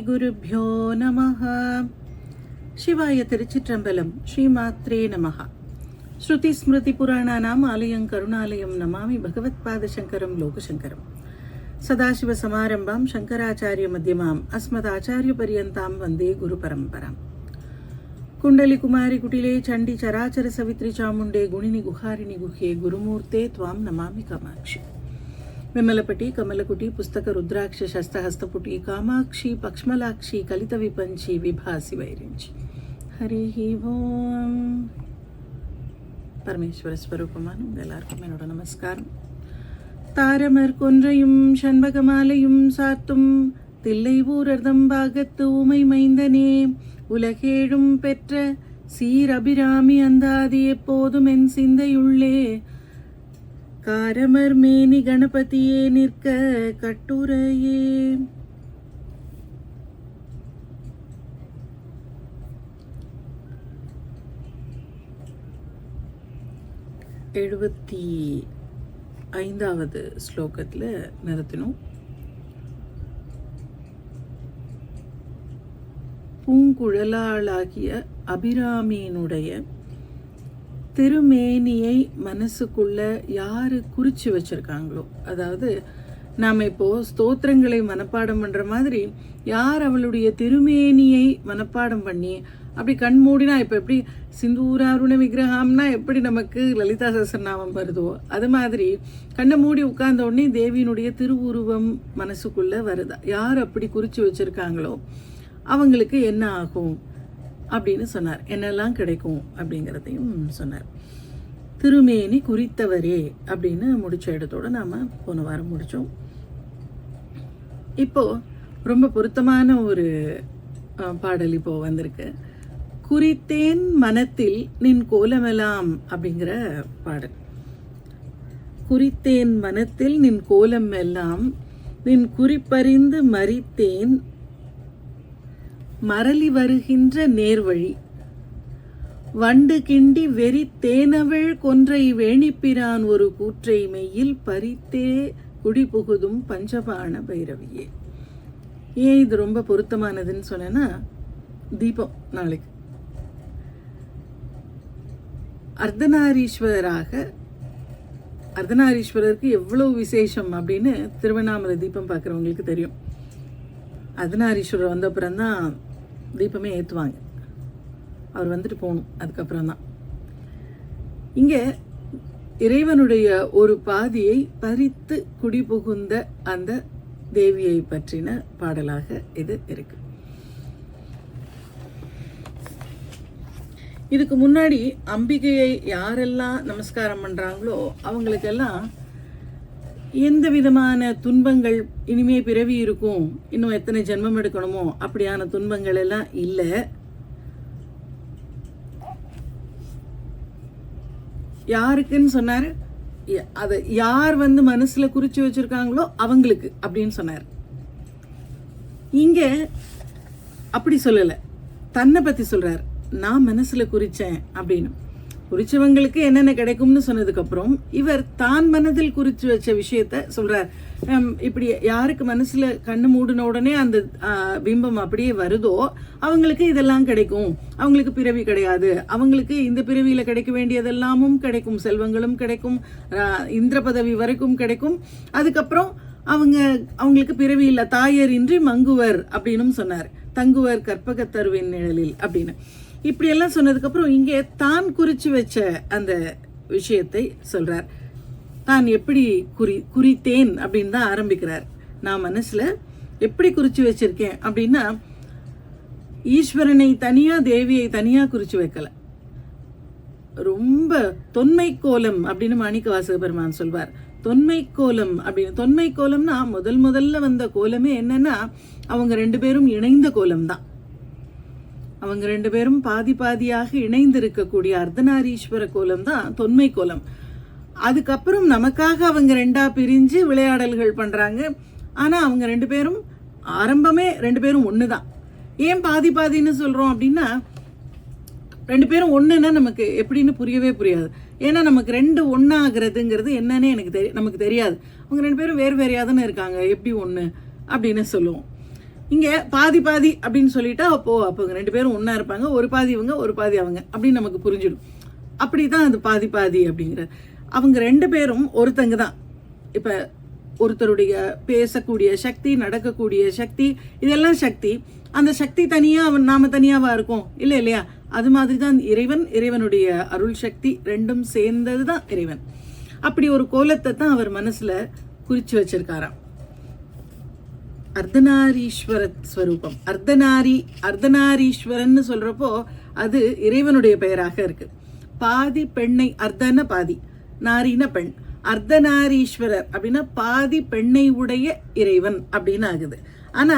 குருப்யோ நமஹ. சிவாய திருச்சிற்றம்பலம். ஸ்ரீமாத்ரே நமஹ. ஸ்ருதி ஸ்மிருதி புராணானாம் ஆலயம் கருணாலயம் நமாமி பகவத் பாதசங்கரம் லோகசங்கரம். சதாசிவ சமாரம்பாம் சங்கராச்சாரிய மத்தியமாம் அஸ்மதாச்சாரிய பரியந்தாம் வந்தே குரு பரம்பராம். குண்டலி குமாரி குட்டிலே சண்டி சராச்சர சவித்ரி சாமுண்டே குணினி குஹாரிணி குஹ்யே குருமூர்த்தே த்வாம் நமாமி காமாட்சி. விமலப்பட்டி கமலக்குட்டி புஸ்தக ருத்ராட்ச சஸ்தஹஸ்தபுட்டி காமாட்சி பக்ஷ்மலாட்சி கலித விபஞ்சி விபாசி வைரிஞ்சி. ஹரி ஓம். பரமேஸ்வர ஸ்வரூபமான உங்கள் எல்லாருக்கும் என்னோட நமஸ்காரம். தாரமர் கொன்றையும் சண்பகமாலையும் சாத்தும் தில்லை ஊரர்தம் பாகத்து ஊமை மைந்தனே, உலகேழும் பெற்ற சீரபிராமி அந்தாதி எப்போதும் என் சிந்தையுள்ளே, காரமர் மேனி கணபதியே நிற்க கட்டுரையே. எழுபத்தி 5வது ஸ்லோகத்தில் நிறுத்தினோம். பூங்குழலாளாகிய அபிராமியினுடைய திருமேனியை மனசுக்குள்ள யாரு குறிச்சு வச்சிருக்காங்களோ, அதாவது நாம் இப்போ ஸ்தோத்திரங்களை மனப்பாடம் பண்ற மாதிரி யார் அவளுடைய திருமேனியை மனப்பாடம் பண்ணி அப்படி கண் மூடினா, இப்போ எப்படி சிந்தூராருண விக்கிரகம்னா எப்படி நமக்கு லலிதா சஹஸ்ரநாமம் வருதோ, அது மாதிரி கண்ணை மூடி உட்கார்ந்த உடனே தேவியினுடைய திருவுருவம் மனசுக்குள்ள வருதா, யார் அப்படி குறிச்சு வச்சிருக்காங்களோ அவங்களுக்கு என்ன ஆகும் அப்படின்னு சொன்னார். என்னெல்லாம் கிடைக்கும் அப்படிங்கிறதையும் சொன்னார். திருமேனி குறித்தவரே அப்படின்னு முடிச்ச இடத்தோட நாம போன வாரம் முடிச்சோம். இப்போ ரொம்ப பொருத்தமான ஒரு பாடல் இப்போ வந்திருக்கு. குறித்தேன் மனத்தில் நின் கோலமெல்லாம் அப்படிங்கிற பாடல். குறித்தேன் மனத்தில் நின் கோலம் எல்லாம், நின் குறிப்பறிந்து மறித்தேன் மரளி வருகின்ற நேர்வழி, வண்டு கிண்டி வெறி தேனவள் கொன்றை வேணிப்பிரான் ஒரு கூற்றை மெய்யில் பறித்தே குடி புகுதும் பஞ்சபாண பைரவியே. ஏன் இது ரொம்ப பொருத்தமானதுன்னு சொன்னேன்னா, தீபம் நாளைக்கு அர்த்தநாரீஸ்வரருக்கு எவ்வளவு விசேஷம் அப்படின்னு திருவண்ணாமலை தீபம் பார்க்குறவங்களுக்கு தெரியும். அர்த்தநாரீஸ்வரர் வந்த அப்புறம்தான் தீபமே ஏற்றுவாங்க. அவர் வந்துட்டு போகணும். அதுக்கப்புறம் தான் இங்கே இறைவனுடைய ஒரு பாதியை பறித்து குடிபுகுந்த அந்த தேவியை பற்றின பாடலாக இது இருக்கு. இதுக்கு முன்னாடி அம்பிகையை யாரெல்லாம் நமஸ்காரம் பண்றாங்களோ அவங்களுக்கெல்லாம் எந்த விதமான துன்பங்கள் இனிமே பிறவி இருக்கும், இன்னும் எத்தனை ஜென்மம் எடுக்கணுமோ அப்படியான துன்பங்கள் எல்லாம் இல்லை. யாருக்குன்னு சொன்னாரு, அதை யார் மனசுல குறிச்சு வச்சிருக்காங்களோ அவங்களுக்கு அப்படின்னு சொன்னார். இங்க அப்படி சொல்லல, தன்னை பத்தி சொல்றார். நான் மனசுல குறிச்சேன் அப்படின்னு. குறிச்சவங்களுக்கு என்னென்ன கிடைக்கும்னு சொன்னதுக்கு அப்புறம் இவர் தான் மனதில் குறிச்சு வச்ச விஷயத்த சொல்றார். இப்படி யாருக்கு மனசுல கண்ணு மூடின உடனே அந்த பிம்பம் அப்படியே வருதோ அவங்களுக்கு இதெல்லாம் கிடைக்கும், அவங்களுக்கு பிறவி கிடையாது, அவங்களுக்கு இந்த பிறவியில கிடைக்க வேண்டியதெல்லாமும் கிடைக்கும், செல்வங்களும் கிடைக்கும், இந்திர பதவி வரைக்கும் கிடைக்கும். அதுக்கப்புறம் அவங்களுக்கு பிறவி இல்ல, தாயர் இன்றி மங்குவர் அப்படின்னு சொன்னார். தங்குவர் கற்பகத்தருவின் நிழலில் அப்படின்னு இப்படி எல்லாம் சொன்னதுக்கு அப்புறம் இங்கே தான் குறிச்சு வச்ச அந்த விஷயத்தை சொல்றார். தான் எப்படி குறித்தேன் அப்படின்னு தான் ஆரம்பிக்கிறார். நான் மனசுல எப்படி குறிச்சு வச்சிருக்கேன் அப்படின்னா, ஈஸ்வரனை தனியா தேவியை தனியா குறிச்சு வைக்கல. ரொம்ப தொன்மை கோலம் அப்படின்னு மாணிக்க வாசக பெருமான் சொல்வார். தொன்மை கோலம் அப்படின்னு, தொன்மை கோலம்னா முதல்ல வந்த கோலமே என்னன்னா அவங்க 2 பேரும் இணைந்த கோலம் தான். அவங்க 2 பேரும் பாதி பாதியாக இணைந்து இருக்கக்கூடிய அர்த்தநாரீஸ்வர கோலம் தான் தொன்மை கோலம். அதுக்கப்புறம் நமக்காக அவங்க 2ஆ பிரிஞ்சு விளையாடல்கள் பண்றாங்க. ஆனா அவங்க 2 பேரும் ஆரம்பமே 2 பேரும் ஒண்ணுதான். ஏன் பாதி பாதின்னு சொல்றோம் அப்படின்னா, 2 பேரும் ஒண்ணுன்னா நமக்கு எப்படின்னு புரியவே புரியாது. ஏன்னா நமக்கு 2 ஒன்னாகிறதுங்கிறது என்னன்னு நமக்கு தெரியாது. அவங்க 2 பேரும் வேறு வேறையாதானே இருக்காங்க, எப்படி ஒண்ணு அப்படின்னு சொல்லுவோம். இங்கே பாதி பாதி அப்படின்னு சொல்லிட்டா அப்போ இவங்க 2 பேரும் ஒன்றா இருப்பாங்க, ஒரு பாதி இவங்க ஒரு பாதி அவங்க அப்படின்னு நமக்கு புரிஞ்சிடும். அப்படி தான் அது பாதி பாதி அப்படிங்கிற. அவங்க 2 பேரும் ஒருத்தங்க தான். இப்போ ஒருத்தருடைய பேசக்கூடிய சக்தி, நடக்கக்கூடிய சக்தி, இதெல்லாம் சக்தி. அந்த சக்தி தனியாக நாம தனியாவா இருக்கும்? இல்லை இல்லையா? அது மாதிரி தான் இறைவன், இறைவனுடைய அருள் சக்தி ரெண்டும் சேர்ந்தது தான் இறைவன். அப்படி ஒரு கோலத்தை தான் அவர் மனசுல குறிச்சு வச்சிருக்காராம். அர்த்தநாரீஸ்வர ஸ்வரூபம். அர்த்தநாரீஸ்வரன் சொல்றப்போ அது இறைவனுடைய பெயராக இருக்கு. பாதி பெண்ணை, அர்த்தன பாதி, நாரின பெண். அர்த்தநாரீஸ்வரர் அப்படின்னா பாதி பெண்ணை உடைய இறைவன் அப்படின்னு ஆகுது. ஆனா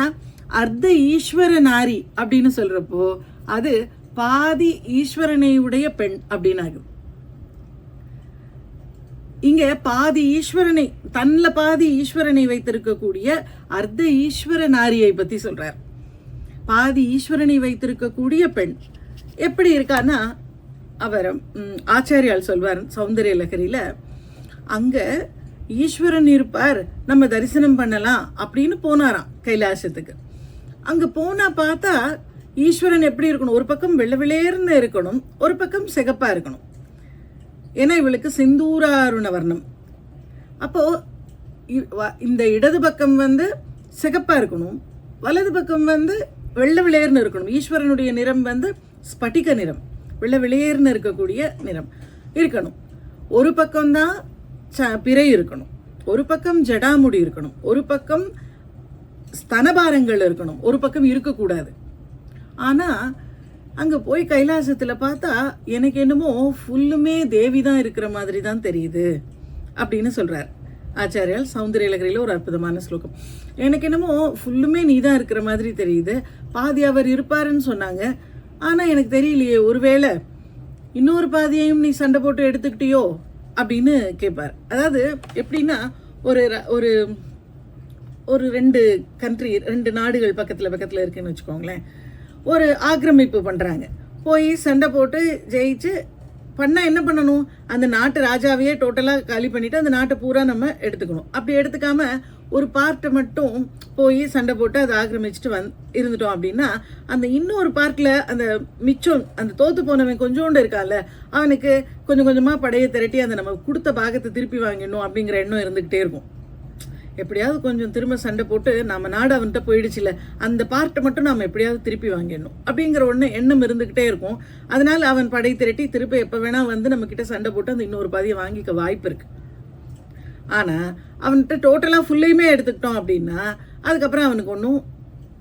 அர்த்த ஈஸ்வர நாரி அப்படின்னு சொல்றப்போ அது பாதி ஈஸ்வரனை உடைய பெண் அப்படின்னு ஆகுது. இங்க பாதி ஈஸ்வரனை, தன்ல பாதி ஈஸ்வரனை வைத்திருக்கக்கூடிய அர்த்த ஈஸ்வர நாரியை பத்தி சொல்றார். பாதி ஈஸ்வரனை வைத்திருக்கக்கூடிய பெண் எப்படி இருக்கான்னா, அவர் ஆச்சாரியால் சொல்வார் சௌந்தரிய லகரியில, அங்க ஈஸ்வரன் இருப்பார், நம்ம தரிசனம் பண்ணலாம் அப்படின்னு போனாராம் கைலாசத்துக்கு. அங்க போனா பார்த்தா ஈஸ்வரன் எப்படி இருக்கணும்? ஒரு பக்கம் வெள்ளை வெளேர்னு இருக்கணும், ஒரு பக்கம் சிகப்பா இருக்கணும். ஏன்னா இவளுக்கு சிந்தூராருண வர்ணம். அப்போ இந்த இடது பக்கம் சிகப்பா இருக்கணும், வலது பக்கம் வெள்ளை விளையர்னு இருக்கணும். ஈஸ்வரனுடைய நிறம் ஸ்பட்டிக நிறம், வெள்ளை விளையர்னு இருக்கக்கூடிய நிறம் இருக்கணும். ஒரு பக்கம்தான் பிறை இருக்கணும், ஒரு பக்கம் ஜடாமுடி இருக்கணும், ஒரு பக்கம் ஸ்தனபாரங்கள் இருக்கணும், ஒரு பக்கம் இருக்கக்கூடாது. ஆனா அங்க போய் கைலாசத்துல பார்த்தா எனக்கு என்னமோ ஃபுல்லுமே தேவி தான் இருக்கிற மாதிரி தான் தெரியுது அப்படின்னு சொல்றார் ஆச்சாரியால் சௌந்தரிய லகரியில. ஒரு அற்புதமான ஸ்லோகம். எனக்கு என்னமோ ஃபுல்லுமே நீ தான் இருக்கிற மாதிரி தெரியுது, பாதி அவர் இருப்பாருன்னு சொன்னாங்க, ஆனா எனக்கு தெரியலையே, ஒருவேளை இன்னொரு பாதியையும் நீ சண்டை போட்டு எடுத்துக்கிட்டியோ அப்படின்னு கேட்பார். அதாவது எப்படின்னா, ஒரு ஒரு ஒரு 2 நாடுகள் பக்கத்துல இருக்குன்னு வச்சுக்கோங்களேன். ஒரு ஆக்கிரமிப்பு பண்றாங்க, போய் சண்டை போட்டு ஜெயிச்சு பண்ணா என்ன பண்ணணும்? அந்த நாட்டு ராஜாவையே டோட்டலா காலி பண்ணிட்டு அந்த நாட்டை பூரா நம்ம எடுத்துக்கணும். அப்படி எடுத்துக்காம ஒரு பார்ட்டை மட்டும் போய் சண்டை போட்டு அதை ஆக்கிரமிச்சுட்டு இருந்துட்டோம் அப்படின்னா, அந்த இன்னொரு பார்ட்ல அந்த மிச்சம், அந்த தோத்து போனவன் கொஞ்சோண்டு இருக்கான்ல, அவனுக்கு கொஞ்சம் கொஞ்சமா படையை திரட்டி அந்த நம்ம கொடுத்த பாகத்தை திருப்பி வாங்கிடணும் அப்படிங்கிற எண்ணம் இருந்துகிட்டே இருக்கும். எப்படியாவது கொஞ்சம் திரும்ப சண்டை போட்டு நம்ம நாடு அவன்கிட்ட போயிடுச்சுல, அந்த பார்ட்டை மட்டும் நம்ம எப்படியாவது திருப்பி வாங்கிடணும் அப்படிங்கிற எண்ணம் இருந்துகிட்டே இருக்கும். அதனால அவன் படை திரட்டி திருப்ப எப்ப வேணா நம்ம கிட்ட சண்டை போட்டு அந்த இன்னொரு பாதியை வாங்கிக்க வாய்ப்பு இருக்கு. ஆனா அவன்கிட்ட டோட்டலா ஃபுல்லையுமே எடுத்துக்கிட்டோம் அப்படின்னா அதுக்கப்புறம்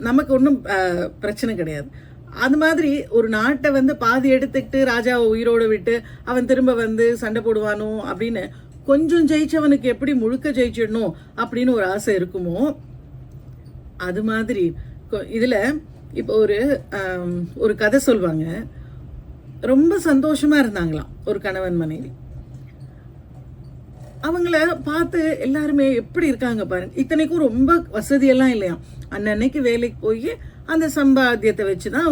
நமக்கு ஒன்றும் பிரச்சனை கிடையாது. அது மாதிரி ஒரு நாட்டை பாதி எடுத்துக்கிட்டு ராஜாவை உயிரோடு விட்டு அவன் திரும்ப சண்டை போடுவானோ அப்படின்னு கொஞ்சம் ஜெயிச்சவனுக்கு எப்படி முழுக்க ஜெயிச்சிடணும் அப்படின்னு ஒரு ஆசை இருக்குமோ, அது மாதிரி இதுல இப்போ ஒரு கதை சொல்வாங்க. ரொம்ப சந்தோஷமா இருந்தாங்களாம் ஒரு கணவன் மனைவி. அவங்கள பார்த்து எல்லாருமே எப்படி இருக்காங்க பாருங்க. இத்தனைக்கும் ரொம்ப வசதியெல்லாம் இல்லையா, அன்னன்னைக்கு வேலைக்கு போய் அந்த சம்பாத்தியத்தை வச்சுதான்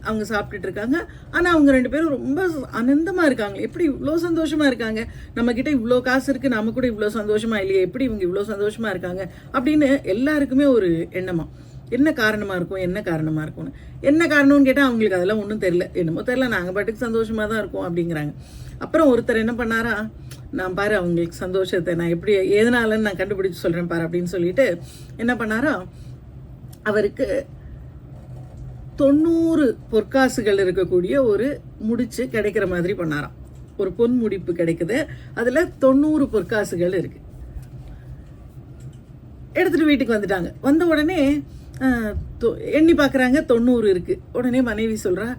அவங்க சாப்பிட்டுட்டு இருக்காங்க. ஆனா அவங்க 2 பேரும் ரொம்ப ஆனந்தமா இருக்காங்க. எப்படி இவ்வளோ சந்தோஷமா இருக்காங்க? நம்ம கிட்ட இவ்வளோ காசு இருக்கு, நம்ம கூட இவ்வளோ சந்தோஷமா இல்லையே, எப்படி இவங்க இவ்வளோ சந்தோஷமா இருக்காங்க அப்படின்னு எல்லாருக்குமே ஒரு எண்ணமா. என்ன காரணமா இருக்கும், என்ன காரணமா இருக்கும்னு. என்ன காரணம்னு கேட்டா அவங்களுக்கு அதெல்லாம் ஒன்றும் தெரியல. என்னமோ தெரியல, நாங்க பாட்டுக்கு சந்தோஷமா தான் இருக்கோம் அப்படிங்கிறாங்க. அப்புறம் ஒருத்தர் என்ன பண்ணாரா, நான் பாரு அவங்களுக்கு சந்தோஷத்தை நான் எப்படி எதனாலன்னு நான் கண்டுபிடிச்சு சொல்றேன் பாரு அப்படின்னு சொல்லிட்டு என்ன பண்ணாரா, அவருக்கு 90 பொற்காசுகள் இருக்கக்கூடிய ஒரு முடிச்சு கிடைக்கிற மாதிரி பண்ணாராம். ஒரு பொன் முடிப்பு கிடைக்குது, அதுல 90 பொற்காசுகள் இருக்கு. எடுத்துட்டு வீட்டுக்கு வந்துட்டாங்க. வந்த உடனே எண்ணி பாக்குறாங்க, 90 இருக்கு. உடனே மனைவி சொல்றா,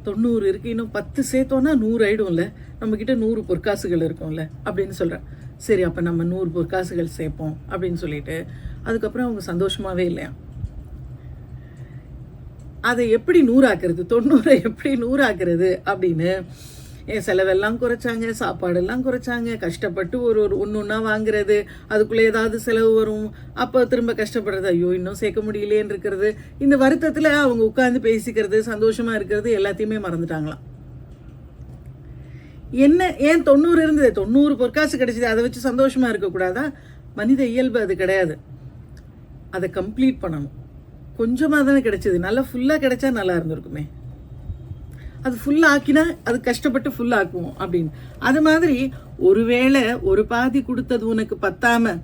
90 இருக்கு, இன்னும் 10 சேர்த்தோம்னா 100 ஆயிடும்ல, நம்ம கிட்ட 100 பொற்காசுகள் இருக்கும்ல அப்படின்னு சொல்றேன். சரி அப்ப நம்ம 100 பொற்காசுகள் சேர்ப்போம் அப்படின்னு சொல்லிட்டு அதுக்கப்புறம் அவங்க சந்தோஷமாவே இல்லையா. அதை எப்படி 100 ஆக்குறது, 90 எப்படி 100 ஆக்குறது அப்படின்னு செலவெல்லாம் குறைச்சாங்க, சாப்பாடெல்லாம் குறைச்சாங்க, கஷ்டப்பட்டு ஒன்னொன்னா வாங்குறது, அதுக்குள்ள ஏதாவது செலவு வரும், அப்போ திரும்ப கஷ்டப்படுறது, ஐயோ இன்னும் சேர்க்க முடியலேன்னு இருக்கிறது, இந்த வருத்தத்துல அவங்க உட்கார்ந்து பேசிக்கிறது, சந்தோஷமா இருக்கிறது எல்லாத்தையுமே மறந்துட்டாங்களாம். ஏன் 90 இருந்தது, 90 பொற்காசு கிடைச்சது, அதை வச்சு சந்தோஷமா இருக்கக்கூடாதா? மனித இயல்பு அது கிடையாது. அதை கம்ப்ளீட் பண்ணணும். கொஞ்சமாக தானே கிடைச்சது, நல்லா ஃபுல்லாக கிடைச்சா நல்லா இருந்திருக்குமே, அது ஃபுல்லாக ஆக்கினா அது கஷ்டப்பட்டு ஃபுல்லாக ஆக்குவோம் அப்படின்னு. அது மாதிரி ஒருவேளை ஒரு பாதி கொடுத்தது உனக்கு பத்தாம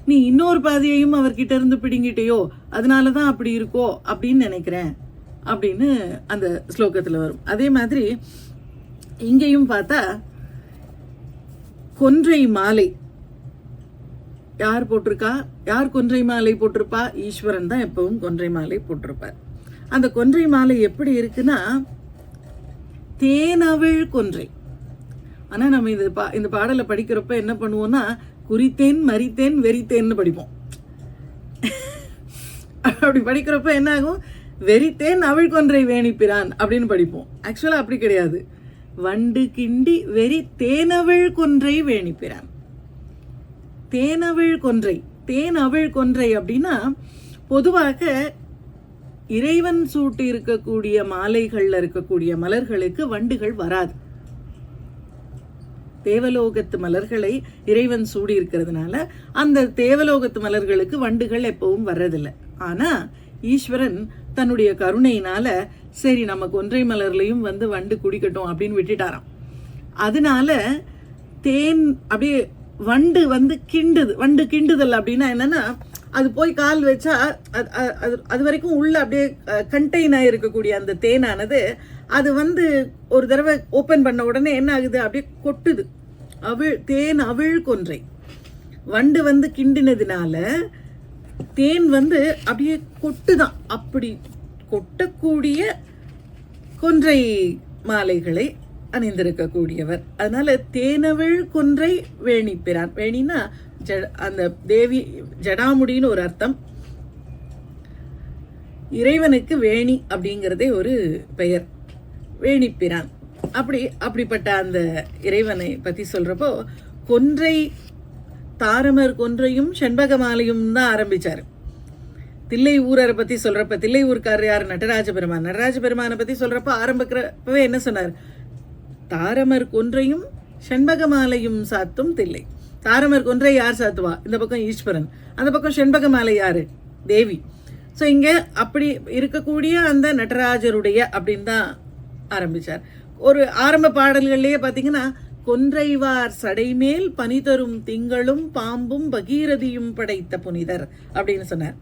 நீ இன்னொரு பாதியையும் அவர்கிட்ட இருந்து பிடிங்கிட்டேயோ, அதனால தான் அப்படி இருக்கோ அப்படின்னு நினைக்கிறேன் அப்படின்னு அந்த ஸ்லோகத்தில் வரும். அதே மாதிரி இங்கேயும் பார்த்தா கொன்றை மாலை யார் போட்டிருக்கா? யார் கொன்றை மாலை போட்டிருப்பா? ஈஸ்வரன் தான் எப்பவும் கொன்றை மாலை போட்டிருப்பார். அந்த கொன்றை மாலை எப்படி இருக்குன்னா தேனவிழ் கொன்றை. ஆனால் நம்ம இந்த பாடலை படிக்கிறப்ப என்ன பண்ணுவோம்னா குறித்தேன் மறித்தேன் வெறித்தேன்னு படிப்போம். அப்படி படிக்கிறப்ப என்ன ஆகும்? வெறித்தேன் அவிழ் கொன்றை வேணிப்பிரான் அப்படின்னு படிப்போம். ஆக்சுவலாக அப்படி கிடையாது. வண்டு கிண்டி வெறி தேனவிழ் கொன்றை வேணிப்பிரான். தேனவிழ் கொன்றை, தேன் அவிழ் கொன்றை அப்படின்னா பொதுவாக இறைவன் சூட்டி இருக்கக்கூடிய மாலைகள்ல இருக்கக்கூடிய மலர்களுக்கு வண்டுகள் வராது. தேவலோகத்து மலர்களை இறைவன் சூடி இருக்கிறதுனால அந்த தேவலோகத்து மலர்களுக்கு வண்டுகள் எப்பவும் வர்றதில்லை. ஆனா ஈஸ்வரன் தன்னுடைய கருணையினால சரி நம்ம கொன்றை மலர்லையும் வண்டு குடிக்கட்டும் அப்படின்னு விட்டுட்டாராம். அதனால தேன் அப்படியே வண்டு கிண்டுது. வண்டு கிண்டுதல் அப்படின்னா என்னன்னா அது போய் கால் வச்சா அது வரைக்கும் உள்ள அப்படியே கண்டெயின் ஆகிருக்கக்கூடிய அந்த தேனானது அது ஒரு தடவை ஓப்பன் பண்ண உடனே என்ன ஆகுது? அப்படியே கொட்டுது. தேன் அவிழ் கொன்றை. வண்டு கிண்டினதுனால தேன் அப்படியே கொட்டுதான். அப்படி கொட்டக்கூடிய கொன்றை மாலைகளை அணிந்திருக்கக்கூடியவர். அதனால தேனவிழ் கொன்றை வேணிப்பிரான். வேணினா அந்த தேவி ஜடாமுடின்னு ஒரு அர்த்தம். இறைவனுக்கு வேணி அப்படிங்கிறதே ஒரு பெயர், வேணிப்பிரான். அப்படிப்பட்ட அந்த இறைவனை பத்தி சொல்றப்போ கொன்றை தாரமர் கொன்றையும் செண்பக மாலையும் தான் ஆரம்பிச்சாரு. தில்லை ஊரரை பத்தி சொல்றப்ப தில்லை ஊர்க்காரர் யார்? நடராஜ பெருமான். நடராஜ பெருமானை பத்தி சொல்றப்ப ஆரம்பிக்கிறப்பவே என்ன சொன்னார்? தாரமர் கொன்றையும் செண்பக மாலையும் சாத்தும் தில்லை. தாரமர் கொன்றை யார் சாத்துவா? இந்த பக்கம் ஈஸ்வரன், அந்த பக்கம் செண்பக மாலை யாரு? தேவி. ஸோ இங்க அப்படி இருக்கக்கூடிய அந்த நடராஜருடைய அப்படின்னு தான் ஆரம்பிச்சார். ஒரு ஆரம்ப பாடல்கள்லயே பாத்தீங்கன்னா கொன்றைவார் சடைமேல் பனி தரும் திங்களும் பாம்பும் பகீரதியும் படைத்த புனிதர் அப்படின்னு சொன்னார்.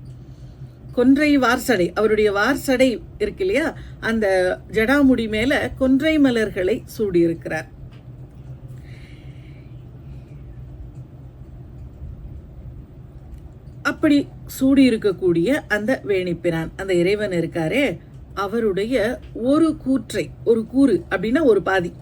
கொன்றை வார்சடை, அவருடைய வார்சடை இருக்கு இல்லையா, அந்த ஜடாமுடி மேல கொன்றை மலர்களை சூடியிருக்கிறார். அப்படி சூடி இருக்கக்கூடிய அந்த வேணிப்பிரான், அந்த இறைவன் இருக்காரே, அவருடைய ஒரு கூற்றை, ஒரு கூறு அப்படின்னா ஒரு பாதி.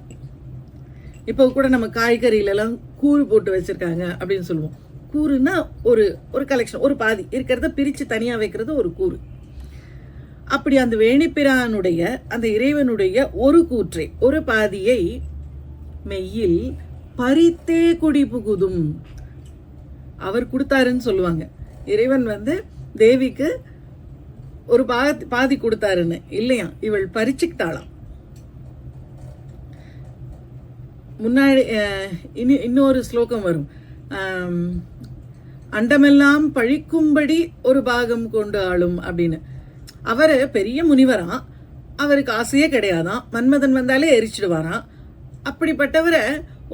இப்போ கூட நம்ம காய்கறியிலலாம் கூறு போட்டு வச்சிருக்காங்க அப்படின்னு சொல்லுவோம். கூறுனா ஒரு கலெக்ஷன், ஒரு பாதி இருக்கிறத பிரித்து தனியாக வைக்கிறது ஒரு கூறு. அப்படி அந்த வேணிப்பிரானுடைய அந்த இறைவனுடைய ஒரு கூற்றை, ஒரு பாதியை மெய்யில் பறித்தே குடி புகுதும் அவர் கொடுத்தாருன்னு சொல்லுவாங்க. இறைவன் தேவிக்கு ஒரு பாதி கொடுத்தாருன்னு இல்லையா, இவள் பறிச்சுக்கிட்டாளாம். முன்னாடி இன்னொரு ஸ்லோகம் வரும், அண்டமெல்லாம் பழிக்கும்படி ஒரு பாகம் கொண்டு ஆளும் அப்படின்னு. அவரு பெரிய முனிவராம், அவருக்கு ஆசையே கிடையாதான், மன்மதன் வந்தாலே எரிச்சிடுவாராம். அப்படிப்பட்டவரை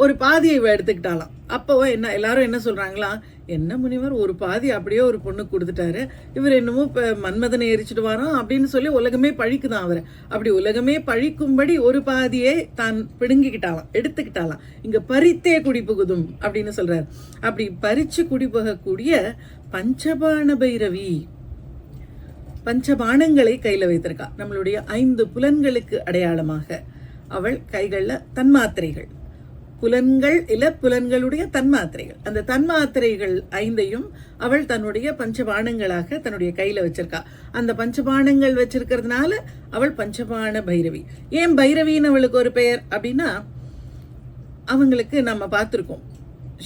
ஒரு பாதியை எடுத்துக்கிட்டாலாம். அப்போ எல்லாரும் என்ன சொல்றாங்களா, என்ன முனிவர் ஒரு பாதி அப்படியே ஒரு பொண்ணு கொடுத்துட்டாரு, இவர் என்னமோ மன்மதனை எரிச்சிடுவாராம் அப்படின்னு சொல்லி உலகமே பழிக்குதான் அவரை. அப்படி உலகமே பழிக்கும்படி ஒரு பாதியை தான் பிடுங்கிக்கிட்டாலாம், எடுத்துக்கிட்டாலாம். இங்க பறித்தே குடிபுகுதும் அப்படின்னு சொல்றாரு. அப்படி பறிச்சு குடிபுகக்கூடிய பஞ்சபாண பைரவி, பஞ்சபாணங்களை கையில வைத்திருக்கா. நம்மளுடைய 5 புலன்களுக்கு அடையாளமாக அவள் கைகள்ல தன்மாத்திரைகள், புலன்கள் இல்ல புலன்களுடைய தன்மாத்திரைகள், அந்த தன்மாத்திரைகள் 5ஐயும் அவள் தன்னுடைய பஞ்சபாணங்களாக தன்னுடைய கையில வச்சிருக்கா. அந்த பஞ்சபாணங்கள் வச்சிருக்கிறதுனால அவள் பஞ்சபாண பைரவி. ஏன் பைரவின்னு அவளுக்கு ஒரு பெயர் அப்படின்னா, அவங்களுக்கு நம்ம பார்த்துருக்கோம்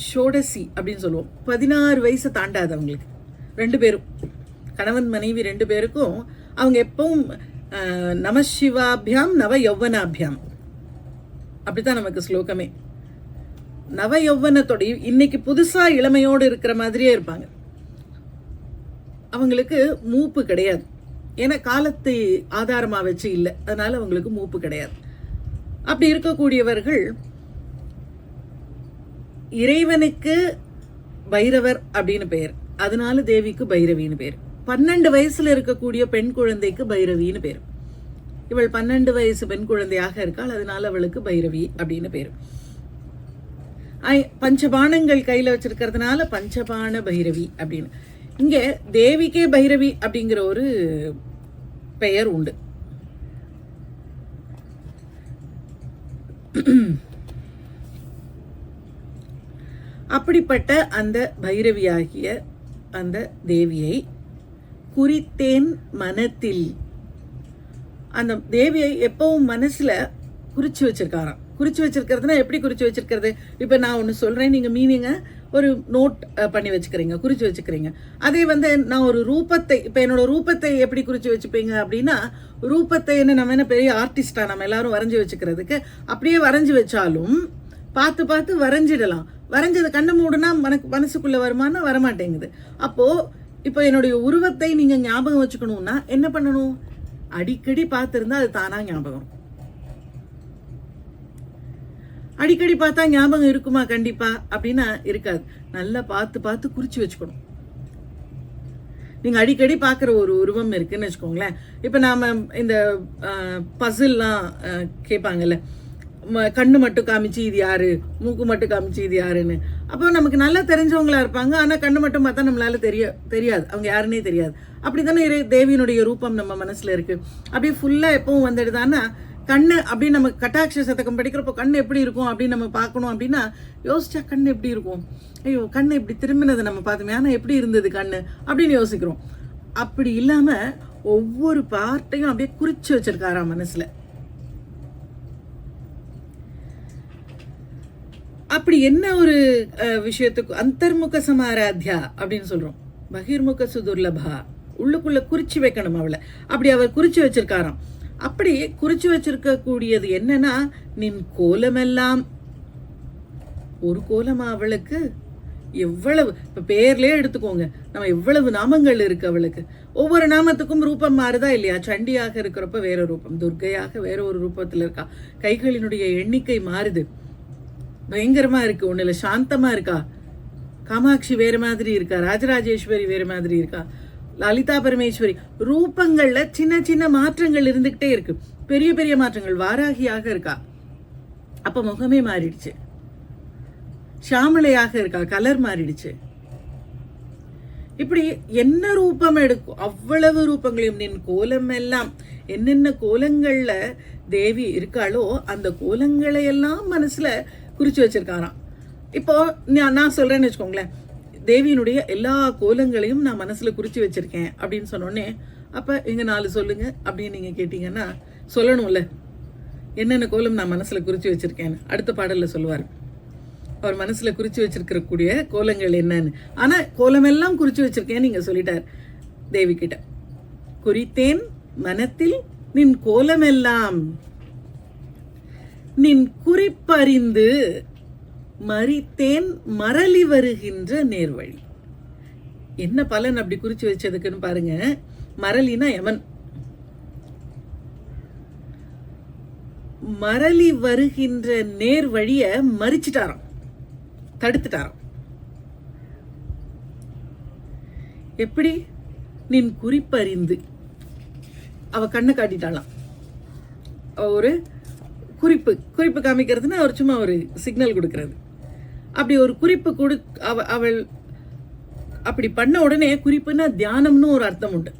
ஷோடசி அப்படின்னு சொல்லுவோம். 16 வயசு தாண்டாதவங்களுக்கு 2 பேரும், கணவன் மனைவி 2 பேருக்கும் அவங்க எப்பவும் நமசிவாபியாம் நவ யௌவனாபியாம் அப்படித்தான் நமக்கு ஸ்லோகமே. நவ யௌவனத்தோட இன்னைக்கு புதுசா இளமையோடு இருக்கிற மாதிரியே இருப்பாங்க. அவங்களுக்கு மூப்பு கிடையாது. ஏன்னா காலத்தை ஆதாரமாக வச்சு இல்லை, அதனால அவங்களுக்கு மூப்பு கிடையாது. அப்படி இருக்கக்கூடியவர்கள் இறைவனுக்கு பைரவர் அப்படின்னு பெயர், அதனால தேவிக்கு பைரவின்னு பேர். 12 வயசுல இருக்கக்கூடிய பெண் குழந்தைக்கு பைரவின்னு பேர். இவள் 12 வயசு பெண் குழந்தையாக இருக்காள், அதனால அவளுக்கு பைரவி அப்படின்னு பேர். பஞ்சபாணங்கள் கையில வச்சிருக்கிறதுனால பஞ்சபாண பைரவி அப்படின்னு. இங்க தேவிக்கே பைரவி அப்படிங்கிற ஒரு பெயர் உண்டு. அப்படிப்பட்ட அந்த பைரவியாகிய அந்த தேவியை குறித்தேன் மனத்தில். அந்த தேவியை எப்பவும் மனசுல குறிச்சு வச்சிருக்காராம். குறிச்சு வச்சிருக்கிறதுனா எப்படி குறிச்சு வச்சிருக்கிறது? இப்ப நான் ஒண்ணு சொல்றேன், நீங்க மீனிங்க ஒரு நோட் பண்ணி வச்சுக்கிறீங்க, குறிச்சு வச்சுக்கிறீங்க. அதே நான் ஒரு ரூபத்தை, இப்ப என்னோட ரூபத்தை எப்படி குறிச்சு வச்சுப்பீங்க அப்படின்னா, ரூபத்தை நம்ம என்ன பெரிய ஆர்டிஸ்டா நம்ம எல்லாரும் வரைஞ்சி வச்சுக்கிறதுக்கு, அப்படியே வரைஞ்சி வச்சாலும் பார்த்து பார்த்து வரைஞ்சிடலாம். வரைஞ்சது கண்ணு மூடுனா மனசுக்குள்ள வருமானா வரமாட்டேங்குது. அப்போ இப்போ என்னுடைய உருவத்தை நீங்க ஞாபகம் வச்சுக்கணும்னா என்ன பண்ணணும்? அடிக்கடி பார்த்திருந்தா அது தானா ஞாபகம். அடிக்கடி பார்த்தா ஞாபகம் இருக்குமா? கண்டிப்பா அப்படின்னா இருக்காது. நல்லா பார்த்து பார்த்து குறிச்சு வச்சுக்கணும். நீங்க அடிக்கடி பார்க்குற ஒரு உருவம் இருக்குன்னு வச்சுக்கோங்களேன். இப்ப நாம இந்த பசில்லாம் கேட்பாங்கல்ல, கண்ணு மட்டும் காமிச்சு இது யாரு, மூக்கு மட்டும் காமிச்சு இது யாருன்னு. அப்போ நமக்கு நல்லா தெரிஞ்சவங்களா இருப்பாங்க, ஆனா கண்ணு மட்டும் பார்த்தா நம்மளால தெரியாது, அவங்க யாருன்னே தெரியாது. அப்படித்தானே தேவியினுடைய ரூபம் நம்ம மனசுல இருக்கு. அப்படியே ஃபுல்லா எப்பவும் வந்துடுதான்னா கண்ணு அப்படின்னு நம்ம கட்டாட்ச சதகம் படிக்கிறப்போ கண்ணு எப்படி இருக்கும் அப்படின்னு நம்ம பார்க்கணும் அப்படின்னா யோசிச்சா கண்ணு எப்படி இருக்கும்? ஐயோ கண்ணு இப்படி திரும்பினது நம்ம பார்த்தோமே, ஆனா எப்படி இருந்தது கண்ணு அப்படின்னு யோசிக்கிறோம். அப்படி இல்லாம ஒவ்வொரு பார்ட்டையும் அப்படியே குறிச்சு வச்சிருக்காரா மனசுல. அப்படி என்ன ஒரு விஷயத்துக்கு அந்தர்முக சமாராத்யா அப்படின்னு சொல்றோம். பகிர்முக சுதுர்லபா, உள்ளுக்குள்ள குறிச்சு வைக்கணும் அவளை. அப்படி அவர் குறிச்சு வச்சிருக்காராம். அப்படி குறிச்சு வச்சிருக்க கூடியது என்னன்னா, நின் கோலமெல்லாம். ஒரு கோலமா அவளுக்கு? எவ்வளவு, இப்ப பேர்லயே எடுத்துக்கோங்க, நம்ம எவ்வளவு நாமங்கள் இருக்கு அவளுக்கு. ஒவ்வொரு நாமத்துக்கும் ரூபம் மாறுதா இல்லையா? சண்டியாக இருக்கிறப்ப வேற ரூபம், துர்க்கையாக வேற ஒரு ரூபத்துல இருக்கா, கைகளினுடைய எண்ணிக்கை மாறுது, பயங்கரமா இருக்கு. ஒண்ணுல சாந்தமா இருக்கா, காமாட்சி வேற மாதிரி இருக்கா, ராஜராஜேஸ்வரி வேற மாதிரி இருக்கா, லலிதா பரமேஸ்வரி. ரூபங்கள்ல சின்ன சின்ன மாற்றங்கள் இருந்துகிட்டே இருக்கு, பெரிய பெரிய மாற்றங்கள். வாராகியாக இருக்கா, அப்ப முகமே மாறிடுச்சு. ஷாமளையாக இருக்கா, கலர் மாறிடுச்சு. இப்படி என்ன ரூபம் எடுக்கும், அவ்வளவு ரூபங்களையும். நின் கோலம் எல்லாம், என்னென்ன கோலங்கள்ல தேவி இருக்காளோ அந்த கோலங்களை எல்லாம் மனசுல குறிச்சு வச்சிருக்காராம். இப்போ நான் சொல்றேன்னு வச்சுக்கோங்களேன், தேவியினுடைய எல்லா கோலங்களையும் நான் மனசுல குறிச்சு வச்சிருக்கேன் அப்படின்னு சொன்னோடனே, அப்ப இங்க 4 சொல்லுங்க அப்படின்னு நீங்க கேட்டீங்கன்னா சொல்லணும்ல, என்னென்ன கோலம் நான் மனசுல குறிச்சு வச்சிருக்கேன்னு. அடுத்த பாடல்ல சொல்லுவார் அவர் மனசுல குறிச்சு வச்சிருக்கிற கூடிய கோலங்கள் என்னன்னு. ஆனா கோலமெல்லாம் குறிச்சு வச்சிருக்கேன்னு நீங்க சொல்லிட்டார் தேவி கிட்ட. குறித்தேன் மனத்தில் நின் கோலமெல்லாம், நின் குறிப்பறிந்து மறித்தேன் மரளி வருகின்ற நேர்வழி. என்ன பலன் அப்படி குறிச்சு வச்சதுக்குன்னு பாருங்க. மரளினா யமன். மரளி வருகின்ற நேர் வழிய மறிச்சிட்டாராம், தடுத்துட்டாராம். எப்படி? நின் குறிப்பறிந்து. அவ கண்ணை காட்டிட்டாளாம். ஒரு குறிப்பு காமிக்கிறதுனா அவர் சும்மா ஒரு சிக்னல் கொடுக்கறது. அப்படி ஒரு குறிப்பு அவள் அப்படி பண்ண உடனே, குறிப்புனா தியானம்னு ஒரு அர்த்தம் உண்டு.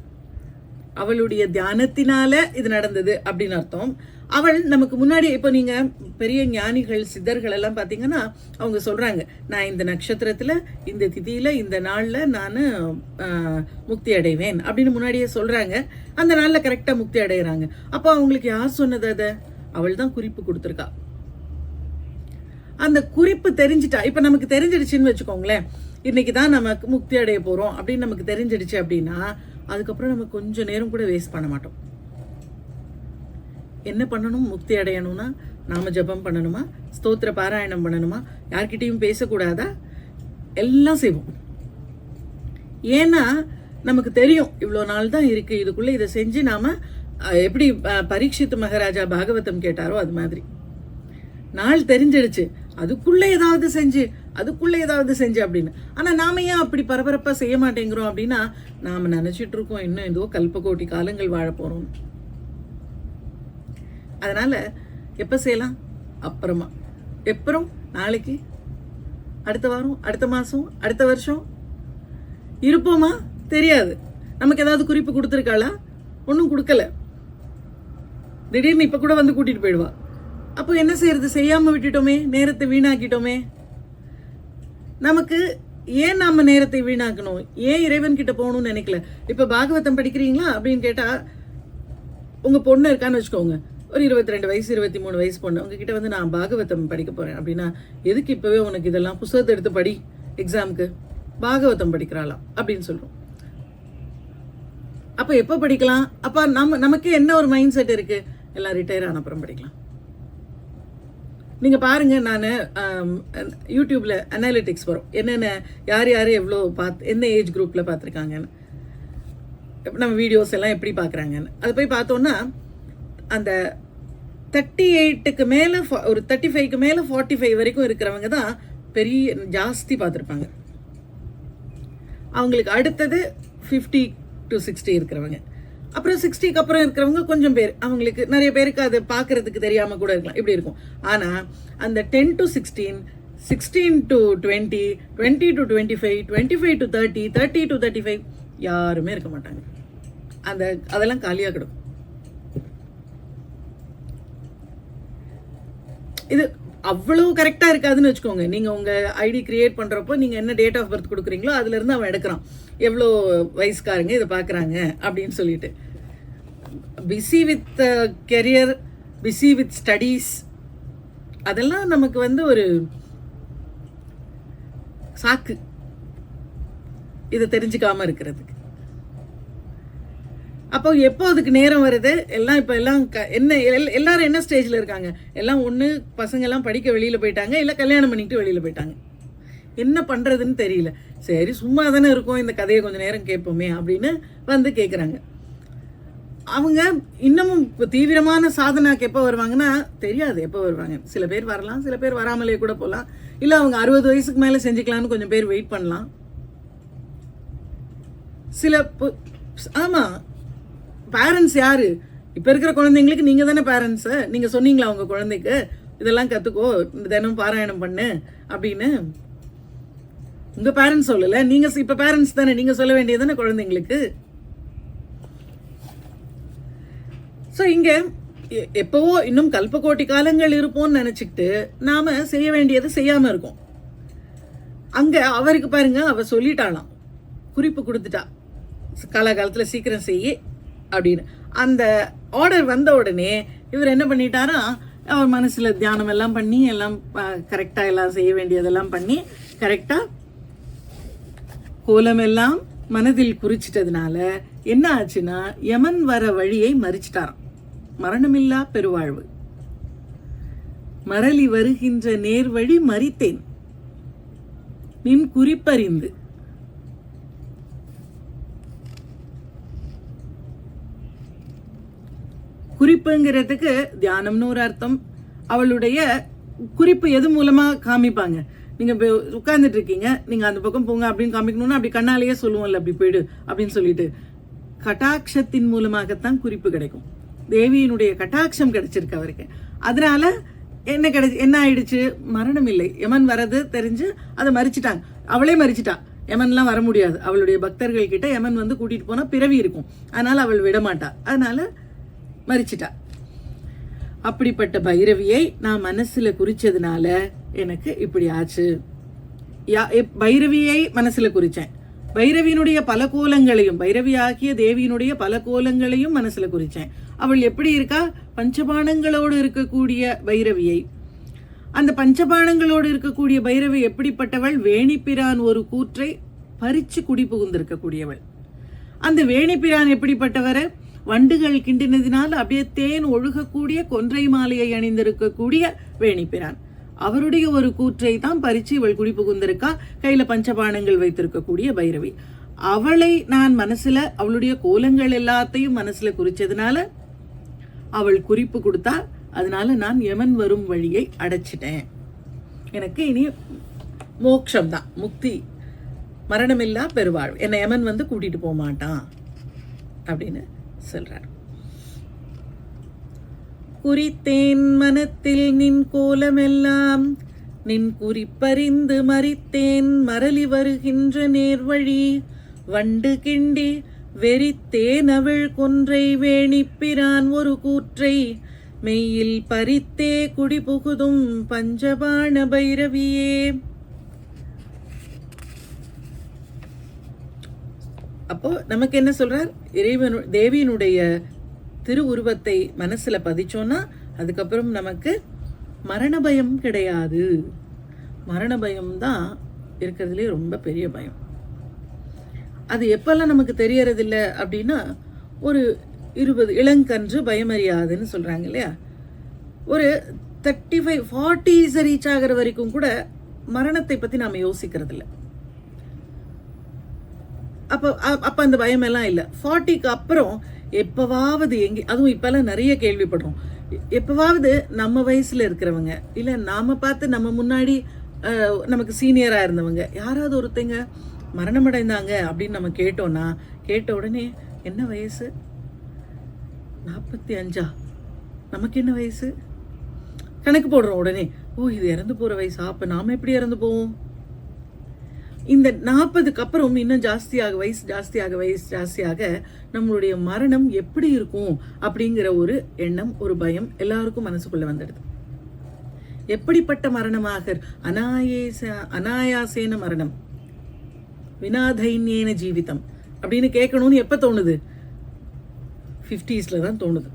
அவளுடைய தியானத்தினால இது நடந்தது அப்படின்னு அர்த்தம். அவள் நமக்கு முன்னாடி, இப்போ நீங்க பெரிய ஞானிகள் சித்தர்கள் எல்லாம் பாத்தீங்கன்னா அவங்க சொல்றாங்க, நான் இந்த நட்சத்திரத்துல இந்த திதியில இந்த நாள்ல நான் முக்தி அடைவேன் அப்படின்னு முன்னாடியே சொல்றாங்க. அந்த நாள்ல கரெக்டா முக்தி அடைகிறாங்க. அப்போ அவங்களுக்கு யார் சொன்னது? அதை அவள் தான் குறிப்பு கொடுத்துருக்கா. அந்த குறிப்பு தெரிஞ்சிட்டா. இப்ப நமக்கு தெரிஞ்சிடுச்சுன்னு வச்சுக்கோங்களேன், இன்னைக்குதான் நமக்கு முக்தி அடைய போறோம் அப்படின்னு நமக்கு தெரிஞ்சிடுச்சு அப்படின்னா, அதுக்கப்புறம் நம்ம கொஞ்சம் நேரம் கூட வேஸ்ட் பண்ண மாட்டோம். என்ன பண்ணணும்? முக்தி அடையணும்னா நாம ஜபம் பண்ணணுமா, ஸ்தோத்திர பாராயணம் பண்ணணுமா, யார்கிட்டையும் பேசக்கூடாதா, எல்லாம் செய்வோம். ஏன்னா நமக்கு தெரியும் இவ்வளோ நாள் தான் இருக்கு, இதுக்குள்ள இதை செஞ்சு நாம எப்படி பரீட்சித் மகாராஜா பாகவதம் கேட்டாரோ அது மாதிரி நாள் தெரிஞ்சிடுச்சு, அதுக்குள்ள ஏதாவது செஞ்சு அப்படின்னு. ஆனா நாம ஏன் அப்படி பரபரப்பா செய்ய மாட்டேங்கிறோம் அப்படின்னா, நாம நினைச்சிட்டு இருக்கோம் இன்னும் ஏதோ கல்பகோட்டி காலங்கள் வாழ போறோம். அதனால எப்ப செய்யலாம், அப்புறமா, எப்பறம், நாளைக்கு, அடுத்த வாரம், அடுத்த மாசம், அடுத்த வருஷம் இருப்போமா தெரியாது. நமக்கு ஏதாவது குறிப்பு கொடுத்துருக்காளா? ஒன்றும் கொடுக்கல. திடீர்னு இப்ப கூட வந்து கூட்டிட்டு போயிடுவா. அப்போ என்ன செய்யறது? செய்யாம விட்டுட்டோமே, நேரத்தை வீணாக்கிட்டோமே. நமக்கு ஏன் நாம நேரத்தை வீணாக்கணும்? ஏன் இறைவன் கிட்ட போகணும்னு நினைக்கல? இப்ப பாகவதம் படிக்கிறீங்களா அப்படின்னு கேட்டா, உங்க பொண்ணு இருக்கான்னு வச்சுக்கோங்க, ஒரு 22 வயசு 23 வயசு பொண்ணு உங்ககிட்ட வந்து நான் பாகவதம் படிக்க போறேன் அப்படின்னா, எதுக்கு இப்பவே உனக்கு இதெல்லாம், புத்தகத்தை எடுத்து படி, எக்ஸாமுக்கு பாகவதம் படிக்கிறாளாம் அப்படின்னு சொல்றோம். அப்ப எப்ப படிக்கலாம்? அப்ப நமக்கு என்ன ஒரு மைண்ட் செட் இருக்கு, எல்லாம் ரிட்டையர் ஆன அப்புறம் படிக்கலாம். நீங்க பாருங்க, நான் யூடியூப்ல அனாலிட்டிக்ஸ் வரும், என்னென்ன யார் எவ்வளோ எந்த ஏஜ் குரூப்ல பார்த்துருக்காங்கன்னு, நம்ம வீடியோஸ் எல்லாம் எப்படி பார்க்குறாங்கன்னு. அதை போய் பார்த்தோன்னா அந்த 38க்கு மேலே, ஒரு 35க்கு மேலே 45 வரைக்கும் இருக்கிறவங்க தான் பெரிய ஜாஸ்தி பார்த்துருப்பாங்க. அவங்களுக்கு அடுத்தது 50 to 60 இருக்கிறவங்க, அப்புறம் 60க்கு அப்புறம் இருக்கிறவங்க கொஞ்சம் பேர், அவங்களுக்கு நிறைய பேருக்கு அது பார்க்கறதுக்கு தெரியாம கூட இருக்கலாம், இப்படி இருக்கும். ஆனா அந்த 10 to 16, 16 to 20, 20 to 25, 25 to 30, 30 to 35 யாருமே இருக்க மாட்டாங்க. அதெல்லாம் காலியா கிடக்கும். இது அவ்வளவு கரெக்டா இருக்காதுன்னு வச்சுக்கோங்க. நீங்க உங்க ஐடி கிரியேட் பண்றப்போ நீங்க என்ன டேட் ஆஃப் பர்த் கொடுக்குறீங்களோ அதுல இருந்து அவன் எடுக்கிறான், எவ்வளோ வயசுக்காரங்க இதை பாக்குறாங்க அப்படின்னு சொல்லிட்டு. Busy with career, busy with studies, அதெல்லாம் நமக்கு வந்து ஒரு சாக்கு, இதை தெரிஞ்சுக்காம இருக்கிறதுக்கு. அப்போ எப்போ அதுக்கு நேரம் வருது? எல்லாம் இப்போ எல்லாம் எல்லாரும் என்ன ஸ்டேஜில் இருக்காங்க? எல்லாம் ஒன்று பசங்கள்லாம் படிக்க வெளியில் போயிட்டாங்க, இல்லை கல்யாணம் பண்ணிக்கிட்டு வெளியில் போயிட்டாங்க. என்ன பண்ணுறதுன்னு தெரியல. சரி சும்மா தானே இருக்கும், இந்த கதையை கொஞ்சம் நேரம் கேட்போமே அப்படின்னு வந்து கேட்குறாங்க. அவங்க இன்னமும் தீவிரமான சாதனாக்கு எப்போ வருவாங்கன்னா தெரியாது, எப்போ வருவாங்க. சில பேர் வரலாம், சில பேர் வராமலே கூட போகலாம், இல்லை அவங்க 60 வயசுக்கு மேலே செஞ்சுக்கலான்னு கொஞ்சம் பேர் வெயிட் பண்ணலாம். ஆமாம், பேரண்ட்ஸ் யாரு? இப்போ இருக்கிற குழந்தைங்களுக்கு நீங்கள் தானே பேரண்ட்ஸு. நீங்கள் சொன்னீங்களா உங்கள் குழந்தைக்கு இதெல்லாம் கற்றுக்கோ, தினம் பாராயணம் பண்ணு அப்படின்னு? உங்கள் பேரண்ட்ஸ் சொல்லலை, நீங்கள் இப்போ பேரண்ட்ஸ் தானே, நீங்கள் சொல்ல வேண்டியது தானே குழந்தைங்களுக்கு. ஸோ இங்கே எப்போவோ இன்னும் கல்பகோட்டி காலங்கள் இருப்போம்னு நினச்சிக்கிட்டு நாம் செய்ய வேண்டியது செய்யாமல் இருக்கோம். அங்கே அவருக்கு பாருங்க, அவ சொல்லிட்டாளாம், குறிப்பு கொடுத்துட்டா, காலகாலத்தில் சீக்கிரம் செய்ய அப்படின்னு. அந்த ஆர்டர் வந்த உடனே இவர் என்ன பண்ணிட்டாரா, அவர் மனசில் தியானம் எல்லாம் பண்ணி எல்லாம் கரெக்டாக எல்லாம் செய்ய வேண்டியதெல்லாம் பண்ணி கரெக்டாக கோலம் எல்லாம் மனதில் குறிச்சிட்டதுனால என்ன ஆச்சுன்னா, யமன் வர வழியை மறிச்சிட்டாராம். மரணமில்லா பெருவாழ்வு, மரளி வருகின்ற நேர்வழி மறித்தேன் நின் குறிப்பறிந்து. குறிப்புங்கிறதுக்கு தியானம்னு ஒரு அர்த்தம். அவளுடைய குறிப்பு எது மூலமா காமிப்பாங்க? நீங்க உட்கார்ந்துட்டு இருக்கீங்க, நீங்க அந்த பக்கம் போங்க அப்படின்னு காமிக்கணும்னா அப்படி கண்ணாலேயே சொல்லுவோம்ல, அப்படி போயிடு அப்படின்னு சொல்லிட்டு. கட்டாட்சத்தின் மூலமாகத்தான் குறிப்பு கிடைக்கும். தேவியினுடைய கட்டாட்சம் கிடைச்சிருக்கு அவருக்கு. அதனால என்ன ஆயிடுச்சு? மரணம் இல்லை, யமன் வரது தெரிஞ்சு அதை மறிச்சிட்டாங்க. அவளே மறிச்சிட்டா, யமன்லாம் வர முடியாது. அவளுடைய பக்தர்கள் கிட்ட யமன் வந்து கூட்டிட்டு போனா பிறவி இருக்கும், அதனால அவள் விடமாட்டா, அதனால மறிச்சிட்டா. அப்படிப்பட்ட பைரவியை நான் மனசுல குறிச்சதுனால எனக்கு இப்படி ஆச்சு. பைரவியை மனசுல குறிச்சேன், பைரவியினுடைய பல கோலங்களையும், பைரவி ஆகிய தேவியினுடைய பல கோலங்களையும் மனசுல குறிச்சேன். அவள் எப்படி இருக்கா? பஞ்சபாணங்களோடு இருக்கக்கூடிய பைரவியை. அந்த பஞ்சபாணங்களோடு இருக்கக்கூடிய பைரவி எப்படிப்பட்டவள்? வேணிப்பிரான் ஒரு கூற்றை பறிச்சு குடி புகுந்திருக்கக்கூடியவள். அந்த வேணிப்பிரான் எப்படிப்பட்டவரை? வண்டுகள் கிண்டினதினால் அப்படியே தேன் ஒழுகக்கூடிய கொன்றை மாலையை அணிந்திருக்கக்கூடிய வேணிப்பிரான். அவருடைய ஒரு கூற்றை தான் பறிச்சு இவள் குடி புகுந்திருக்கா. கையில பஞ்சபாணங்கள் வைத்திருக்கக்கூடிய பைரவி. அவளை நான் மனசுல, அவளுடைய கோலங்கள் எல்லாத்தையும் மனசுல குறிச்சதுனால அவள் குறிப்பு கொடுத்தா, அதனால நான் யமன் வரும் வழியை அடைச்சிட்டேன். எனக்கு இனி மோட்சம்தான், முக்தி, மரணமில்லா பெருவாழ்வு. என்னை யமன் வந்து கூட்டிட்டு போக மாட்டான் அப்படின்னு சொல்றார். குறித்தேன் மனத்தில் நின் கோலமெல்லாம், நின் குறிப்பறிந்து மறித்தேன் மரளி வருகின்ற நேர்வழி. வண்டு கிண்டி வெறித்தேன் அவள் கொன்றை வேணிப்பிரான் ஒரு கூற்றை, மெய்யில் பறித்தே குடி புகுதும் பஞ்சபாண பைரவியே. அப்போ நமக்கு என்ன சொல்றார்? தேவியினுடைய திருவுருவத்தை மனசுல பதிச்சோன்னா அதுக்கப்புறம் நமக்கு மரண பயம் கிடையாது. மரண பயம் தான் இருக்கிறதுலே ரொம்ப பெரிய பயம். அது எப்பெல்லாம் நமக்கு தெரியறதில்லை அப்படின்னா, ஒரு 20 இளங்கன்று பயமறியாதுன்னு சொல்றாங்க இல்லையா, ஒரு 35-40 ரீச் ஆகிற வரைக்கும் கூட மரணத்தை பத்தி நாம யோசிக்கிறது இல்லை. அப்ப அந்த பயம் எல்லாம் இல்லை. 40க்கு அப்புறம் எப்பவாவது அதுவும் இப்பெல்லாம் நிறைய கேள்விப்படுறோம், எப்பவாவது நம்ம வயசுல இருக்கிறவங்க இல்ல நாம பார்த்து நம்ம முன்னாடி நமக்கு சீனியரா இருந்தவங்க யாராவது ஒருத்தங்க மரணம் அடைந்தாங்க அப்படின்னு நம்ம கேட்டோம்னா, கேட்ட உடனே என்ன வயசு? 45? நமக்கு என்ன வயசு? கணக்கு போடுறோம் உடனே. ஓ, இது இறந்து போற வயசா, அப்ப நாம எப்படி இறந்து போவோம்? இந்த 40க்கு அப்புறம் இன்னும் ஜாஸ்தியாக நம்மளுடைய மரணம் எப்படி இருக்கும் அப்படிங்கிற ஒரு எண்ணம், ஒரு பயம் எல்லாருக்கும் மனசுக்குள்ள வந்துடுது. எப்படிப்பட்ட மரணமாக? அனாயாசேன மரணம், வினாதைன்யேன ஜீவிதம் அப்படின்னு கேட்கணும்னு எப்ப தோணுது? 50ஸ்ல தான் தோணுது.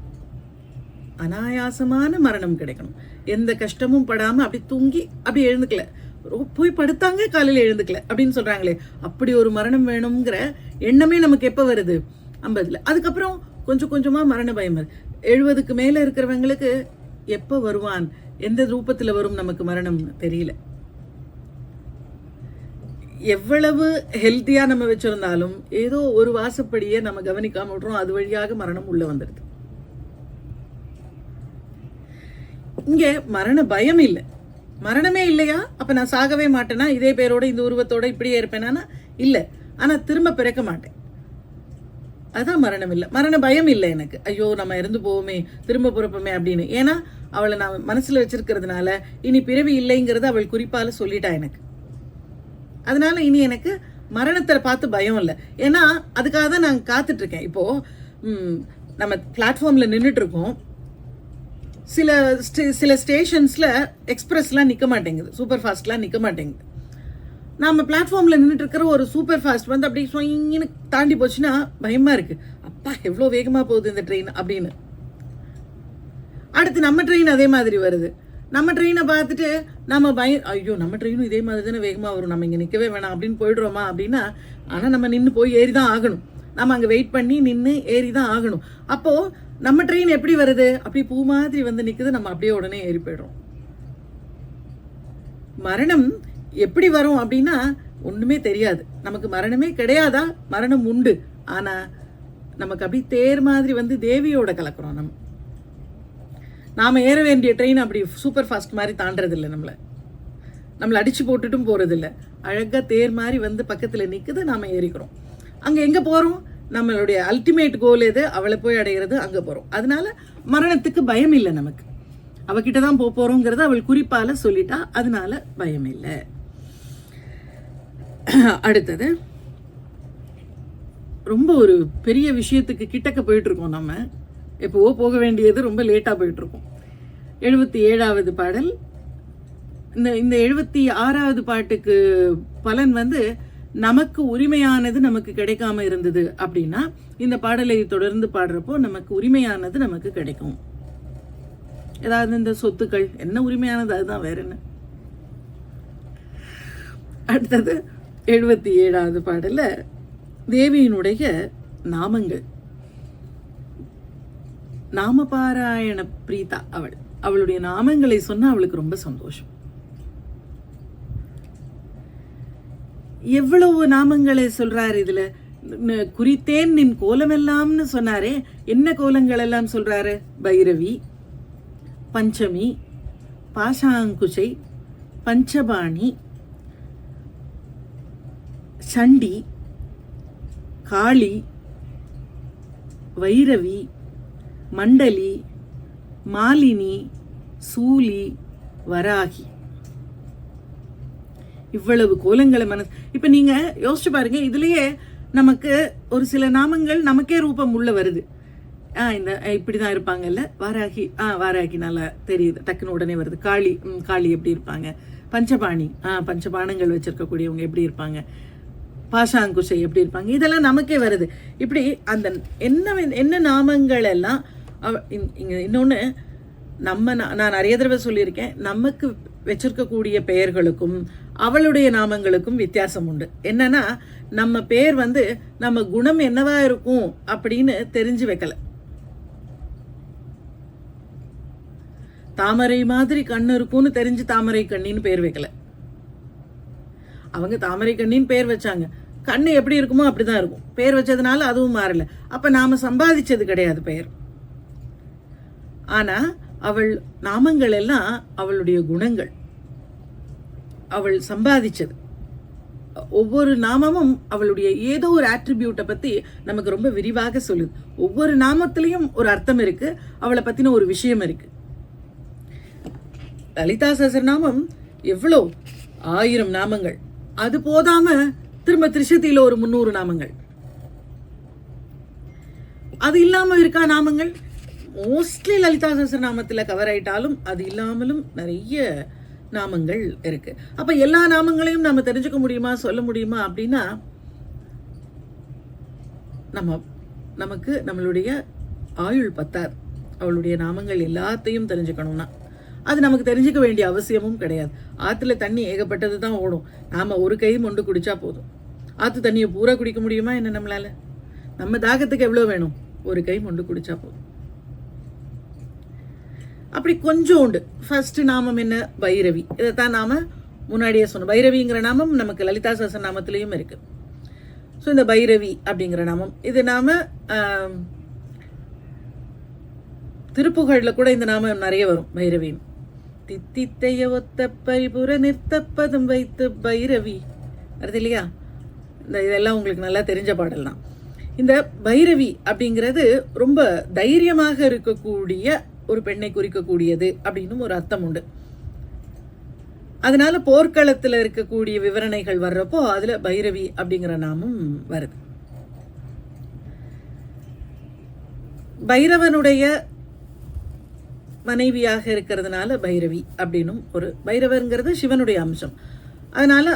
அனாயாசமான மரணம் கிடைக்கணும், எந்த கஷ்டமும் படாம அப்படி தூங்கி அப்படி எழுந்துக்கல, போய் படுத்தாங்க காலையில எழுந்துக்கல அப்படின்னு சொல்றாங்களே, அப்படி ஒரு மரணம் வேணுங்கிற எண்ணமே நமக்கு எப்ப வருது? 50ல. அதுக்கப்புறம் கொஞ்சம் கொஞ்சமா மரண பயம் வருது. 70க்கு மேல இருக்கிறவங்களுக்கு எப்ப வருவான், எந்த ரூபத்துல வரும் நமக்கு மரணம் தெரியல. எவ்வளவு ஹெல்த்தியா நம்ம வச்சிருந்தாலும் ஏதோ ஒரு வாசப்படியை நம்ம கவனிக்காம விடுறோம், அது வழியாக மரணம் உள்ள வந்துடுது. இங்க மரண பயம் இல்லை, மரணமே இல்லையா? அப்ப நான் சாகவே மாட்டேனா? இதே பேரோட இந்த உருவத்தோட இப்படியே இருப்பேனா? இல்ல. ஆனா திரும்ப பிறக்க மாட்டேன், அதுதான் மரணம் இல்லை. மரண பயம் இல்லை எனக்கு, ஐயோ நம்ம இறந்து போவோமே, திரும்ப பிறப்போமே அப்படின்னு. ஏன்னா அவளை நான் மனசுல வச்சிருக்கிறதுனால இனி பிறவி இல்லைங்கிறது அவள் குறிப்பால சொல்லிட்டா எனக்கு. அதனால இனி எனக்கு மரணத்தை பார்த்து பயம் இல்லை. ஏன்னா அதுக்காக தான் நான் காத்துட்டு இருக்கேன். இப்போ நம்ம பிளாட்ஃபார்ம்ல நின்றுட்டு இருக்கோம், சில ஸ்டேஷன்ஸ்ல எக்ஸ்பிரஸ்லாம் நிக்க மாட்டேங்குது, சூப்பர் ஃபாஸ்ட்லாம் நிக்க மாட்டேங்குது. நாம பிளாட்ஃபார்ம்ல நின்றுட்டு இருக்கிற ஒரு சூப்பர் ஃபாஸ்ட் வந்து அப்படி சொயின்னு தாண்டி போச்சுன்னா பயமா இருக்கு, அப்பா எவ்வளோ வேகமா போகுது இந்த ட்ரெயின் அப்படின்னு. அடுத்து நம்ம ட்ரெயின் அதே மாதிரி வருது, நம்ம ட்ரெயினை பார்த்துட்டு நம்ம ஐயோ நம்ம ட்ரெயினும் இதே மாதிரி தானே வேகமா வரும், நம்ம இங்க நிக்கவே வேணாம் அப்படின்னு போயிடுறோமா அப்படின்னா, ஆனா நம்ம நின்று போய் ஏறி தான் ஆகணும், நம்ம அங்க வெயிட் பண்ணி நின்று ஏறி தான் ஆகணும். அப்போ நம்ம ட்ரெயின் எப்படி வருது? அப்படி பூ மாதிரி வந்து நிக்குது, நம்ம அப்படியே உடனே ஏறி போயிடுறோம். மரணம் எப்படி வரும் அப்படின்னா ஒண்ணுமே தெரியாது, நமக்கு மரணமே கிடையாதா? மரணம் உண்டு, ஆனா நமக்கு அப்படி தேர் மாதிரி வந்து தேவியோட கலக்குறோம். நாம ஏற வேண்டிய ட்ரெயின் அப்படி சூப்பர் ஃபாஸ்ட் மாதிரி தாண்டறது இல்லை, நம்மளை அடிச்சு போட்டுட்டும் போறது இல்லை, அழகா தேர் மாதிரி வந்து பக்கத்துல நிக்குது, நாம ஏறிக்கிறோம். அங்க எங்க போறோம்? நம்மளுடைய அல்டிமேட் கோல் எது? அவளை போய் அடைகிறது, அங்க போறோம். அதனால மரணத்துக்கு பயம் இல்லை நமக்கு, அவகிட்ட தான் போறோங்கிறத அவள் குறிப்பால சொல்லிட்டா, அதனால பயம் இல்லை. அடுத்தது ரொம்ப ஒரு பெரிய விஷயத்துக்கு கிட்டக்க போயிட்டு இருக்கோம். நம்ம எப்போ போக வேண்டியது ரொம்ப லேட்டா போயிட்டு இருக்கோம். 77வது பாடல். இந்த 76வது பாட்டுக்கு பலன் வந்து நமக்கு உரிமையானது நமக்கு கிடைக்காம இருந்தது அப்படின்னா, இந்த பாடலை தொடர்ந்து பாடுறப்போ நமக்கு உரிமையானது நமக்கு கிடைக்கும். ஏதாவது இந்த சொத்துக்கள் என்ன உரிமையானது, அதுதான், வேற என்ன. அடுத்தது 77வது பாடல்ல தேவியினுடைய நாமங்கள். நாமபாராயண பிரீதா அவளுடைய நாமங்களை சொன்னா அவளுக்கு ரொம்ப சந்தோஷம். எவ்வளவு நாமங்களை சொல்றாரு இதுல. குறித்தேன் நின் கோலமெல்லாம்னு சொன்னாரே, என்ன கோலங்கள் எல்லாம் சொல்றாரு? பைரவி, பஞ்சமி, பாசாங்குஷை, பஞ்சபாணி, சண்டி, காளி, வைரவி, மண்டலி, மாலினி, சூலி, வராகி. இவ்வளவு கோலங்களை இப்ப நீங்க யோசிச்சு பாருங்க. இதுலயே நமக்கு ஒரு சில நாமங்கள் நமக்கே ரூபம் உள்ள வருது. இந்த இப்படிதான் இருப்பாங்கல்ல, வாராகி. வாராகி நல்லா தெரியுது, டக்குன்னு உடனே வருது. காளி, காளி எப்படி இருப்பாங்க? பஞ்சபாணி, பஞ்சபாணங்கள் வச்சிருக்கக்கூடியவங்க எப்படி இருப்பாங்க? பாசாங்குஷை எப்படி இருப்பாங்க? இதெல்லாம் நமக்கே வருது. இப்படி அந்த என்ன நாமங்கள் எல்லாம் இங்க. இன்னொன்னு, நான் நிறைய தடவை சொல்லியிருக்கேன், நமக்கு வச்சிருக்கக்கூடிய பெயர்களுக்கும் அவளுடைய நாமங்களுக்கும் வித்தியாசம் உண்டு. என்னன்னா, நம்ம பேர் நம்ம குணம் என்னவா இருக்கும் அப்படின்னு தெரிஞ்சு வைக்கல. தாமரை மாதிரி கண்ணு இருக்கும்னு தெரிஞ்சு தாமரை கண்ணின்னு பேர் வைக்கல. அவங்க தாமரை கண்ணின்னு பேர் வச்சாங்க. கண்ணு எப்படி இருக்குமோ அப்படிதான் இருக்கும். பேர் வச்சதுனால அதுவும் மாறல. அப்ப நாம சம்பாதிச்சது கிடையாது பெயர். ஆனா அவள் நாமங்கள் எல்லாம் அவளுடைய குணங்கள், அவள் சம்பாதிச்சது. ஒவ்வொரு நாமமும் அவளுடைய ஏதோ ஒரு ஆட்ரிபியூட்டை பத்தி நமக்கு ரொம்ப விரிவாக சொல்லுது. ஒவ்வொரு நாமத்திலையும் ஒரு அர்த்தம் இருக்கு, அவளை பத்தின ஒரு விஷயம் இருக்கு. லலிதா சஹஸ்ரநாமம் எவ்வளோ 1000 நாமங்கள். அது போதாம திரும்ப திரிசதியில ஒரு 300 நாமங்கள். அது இல்லாம இருக்கா நாமங்கள்? மோஸ்ட்லி லலிதா சஹஸ்ரநாமத்துல கவர் ஆயிட்டாலும் அது இல்லாமலும் நிறைய நாமங்கள் இருக்கு. அப்ப எல்லா நாமங்களையும் நம்ம தெரிஞ்சுக்க முடியுமா, சொல்ல முடியுமா அப்படின்னா, நமக்கு நம்மளுடைய ஆயுள் பத்தாது. அவளுடைய நாமங்கள் எல்லாத்தையும் தெரிஞ்சுக்கணும்னா அது நமக்கு தெரிஞ்சுக்க வேண்டிய அவசியமும் கிடையாது. ஆத்துல தண்ணி ஏகப்பட்டது தான் ஓடும். நாம ஒரு கை மொண்டு குடிச்சா போதும். ஆத்து தண்ணியை பூரா குடிக்க முடியுமா என்ன நம்மளால? நம்ம தாகத்துக்கு எவ்வளவு வேணும்? ஒரு கை மொண்டு குடிச்சா போதும். அப்படி கொஞ்சோண்டு. ஃபர்ஸ்ட் நாமம் என்ன? பைரவி. இதைத்தான் நாம முன்னாடியே சொன்னோம். பைரவிங்கிற நாமம் நமக்கு லலிதா சஹஸ்ரநாமத்திலையும் இருக்கு. ஸோ இந்த பைரவி அப்படிங்கிற நாமம் இது நாம திருப்புகழ்ல கூட இந்த நாமம் நிறைய வரும். பைரவின் தித்தித்தைய ஒத்த பரிபுர நிறுத்தப்பதும் வைத்து பைரவி வருது இல்லையா? இதெல்லாம் உங்களுக்கு நல்லா தெரிஞ்ச பாடல் தான். இந்த பைரவி அப்படிங்கிறது ரொம்ப தைரியமாக இருக்கக்கூடிய ஒரு பெண்ணை குறிக்கக்கூடியது அப்படின்னு ஒரு அர்த்தம் உண்டு. அதனால போர்க்களத்துல இருக்கக்கூடிய விவரணைகள் வர்றப்போ அதுல பைரவி அப்படிங்கிற நாமம் வருது. பைரவனுடைய மனைவியாக இருக்கிறதுனால பைரவி அப்படின்னும் ஒரு, பைரவர்ங்கிறது சிவனுடைய அம்சம், அதனால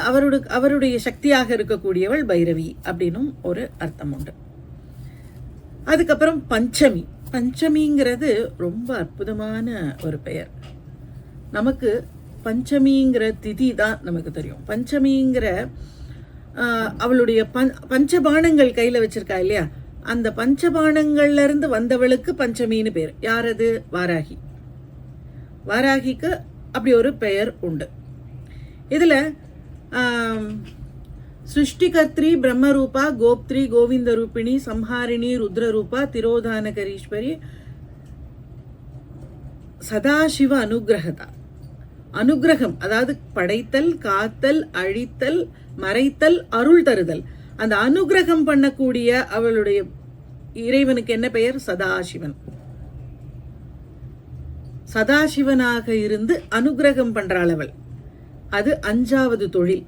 அவருடைய சக்தியாக இருக்கக்கூடியவள் பைரவி அப்படின்னும் ஒரு அர்த்தம் உண்டு. அதுக்கப்புறம் பஞ்சமி. பஞ்சமிங்கிறது ரொம்ப அற்புதமான ஒரு பெயர். நமக்கு பஞ்சமிங்கிற திதி தான் நமக்கு தெரியும். பஞ்சமிங்கிற அவளுடைய பஞ்சபாணங்கள் கையில வச்சிருக்கா இல்லையா, அந்த பஞ்சபாணங்கள்ல இருந்து வந்தவளுக்கு பஞ்சமின்னு பேர். யாரது? வாராகி. வாராகிக்கு அப்படி ஒரு பெயர் உண்டு. இதுல சிருஷ்டிகர்த்ரி பிரம்மரூபா, கோப்த்ரி கோவிந்த ரூபிணி, சம்ஹாரிணி ருத்ரரூபா, திரோதானகரீஸ்வரி, சதாசிவ அனுகிரகதா. அனுகிரகம் அதாவது படைத்தல், காத்தல், அழித்தல், மறைத்தல், அருள் தருதல். அந்த அனுகிரகம் பண்ணக்கூடிய அவளுடைய இறைவனுக்கு என்ன பெயர்? சதாசிவன். சதாசிவனாக இருந்து அனுகிரகம் பண்றாள் அவள். அது 5வது தொழில்.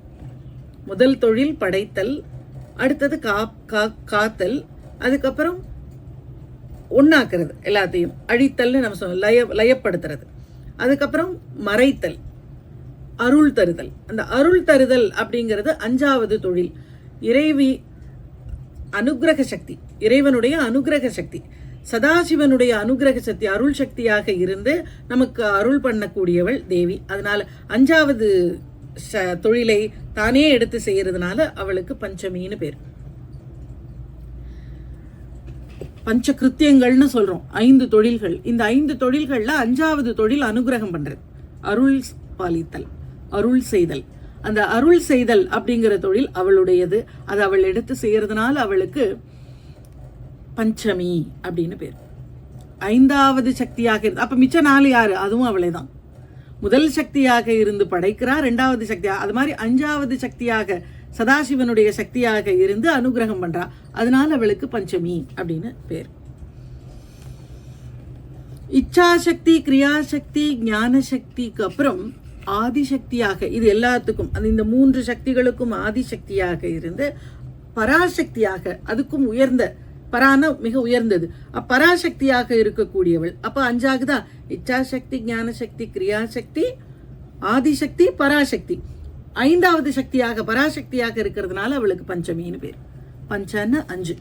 முதல் தொழில் படைத்தல், அடுத்தது காத்தல், அதுக்கப்புறம் ஒன்னாக்குறது, எல்லாத்தையும் அழித்தல்னு நம்ம சொன்னோம், லயப்படுத்துறது, அதுக்கப்புறம் மறைத்தல், அருள் தருதல். அந்த அருள் தருதல் அப்படிங்கிறது 5வது தொழில். இறைவி அனுகிரக சக்தி, இறைவனுடைய அனுகிரக சக்தி, சதாசிவனுடைய அனுகிரக சக்தி, அருள் சக்தியாக இருந்து நமக்கு அருள் பண்ணக்கூடியவள் தேவி. அதனால 5வது தொழிலை தானே எடுத்து செய்யறதுனால அவளுக்கு பஞ்சமின்னு பேர். பஞ்ச கிருத்தியங்கள்னு சொல்றோம், 5 தொழில்கள். இந்த 5 தொழில்கள்ல 5வது தொழில் அனுகிரகம் பண்றது, அருள் பாலித்தல், அருள் செய்தல். அந்த அருள் செய்தல் அப்படிங்கிற தொழில் அவளுடையது. அது அவள் எடுத்து செய்யறதுனால அவளுக்கு பஞ்சமி அப்படின்னு பேர். 5வது சக்தியாக இருந்து, அப்ப மிச்ச 4 யாரு? அதுவும் அவளே தான். முதல் சக்தியாக இருந்து படைக்கிறார், 2வது சக்தியாக, அது மாதிரி 5வது சக்தியாக சதாசிவனுடைய சக்தியாக இருந்து அனுகிரகம் பண்றா. அதனால அவளுக்கு பஞ்சமி அப்படின்னு பேர். இச்சாசக்தி, கிரியாசக்தி, ஞான சக்திக்கு அப்புறம் ஆதிசக்தியாக, இது எல்லாத்துக்கும் இந்த 3 சக்திகளுக்கும் ஆதிசக்தியாக இருந்து பராசக்தியாக, அதுக்கும் உயர்ந்த, பரான மிக உயர்ந்தது, பராசக்தியாக இருக்கக்கூடியவள். அப்ப 5ஆகுதா? இச்சாசக்தி, ஞானசக்தி, கிரியாசக்தி, ஆதிசக்தி, பராசக்தி. 5வது சக்தியாக பராசக்தியாக இருக்கிறதுனால அவளுக்கு பஞ்சமின்னு பேர். பஞ்சன்னு 5.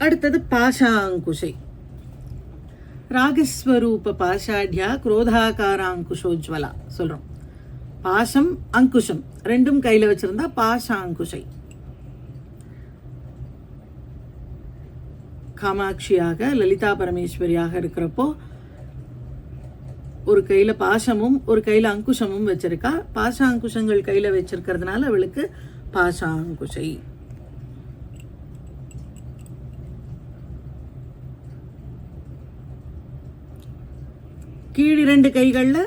அடுத்தது பாஷாங்குஷை. ராகஸ்வரூப பாஷாட்யா குரோதாகாராங்குஷோஜ்வலா சொல்றோம். பாசம் அங்குஷம் ரெண்டும் கையில வச்சிருந்தா பாஷாங்குஷை. காமாட்சியாக லலிதா பரமேஸ்வரியாக இருக்கிறப்போ ஒரு கையில பாசமும் ஒரு கையில அங்குஷமும் வச்சிருக்கா. பாஷாங்குஷங்கள் கையில வச்சிருக்கிறதுனால அவளுக்கு பாஷாங்குஷை. கீழ் 2 கைகள்ல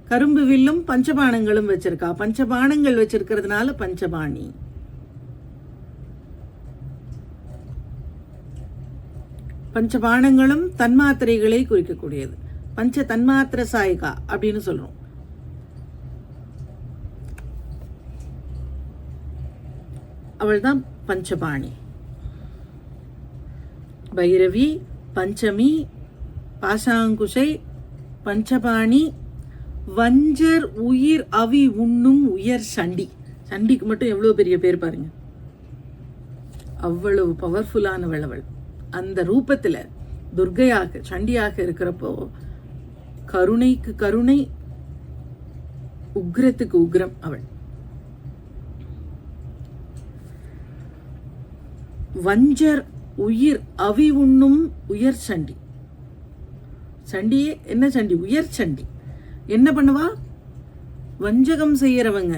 கரும்பு வில்லும் பஞ்சபாணங்களும் வச்சிருக்கா. பஞ்சபாணங்கள் வச்சிருக்கிறதுனால பஞ்சபாணி. பஞ்சபாணங்களும் தன்மாத்திரைகளை குறிக்கக்கூடியது. பஞ்ச தன்மாத்திர சாயிகா அப்படின்னு சொல்றோம். அவள்தான் பஞ்சபாணி. பைரவி, பஞ்சமி, பாசாங்குஷை, பஞ்சபாணி, வஞ்சர் உயிர் அவி உண்ணும் உயர் சண்டி. சண்டிக்கு மட்டும் எவ்வளவு பெரிய பேர் பாருங்க. அவ்வளவு பவர்ஃபுல்லானவள் அவள். அந்த ரூபத்துல துர்கையாக சண்டியாக இருக்கிறப்போ கருணைக்கு கருணை, உக்ரத்துக்கு உக்ரம் அவள். வஞ்சர் உயிர் அவி உண்ணும் உயர் சண்டி. சண்டியே என்ன சண்டி? உயர் சண்டி. என்ன பண்ணுவா? வஞ்சகம் செய்யறவங்க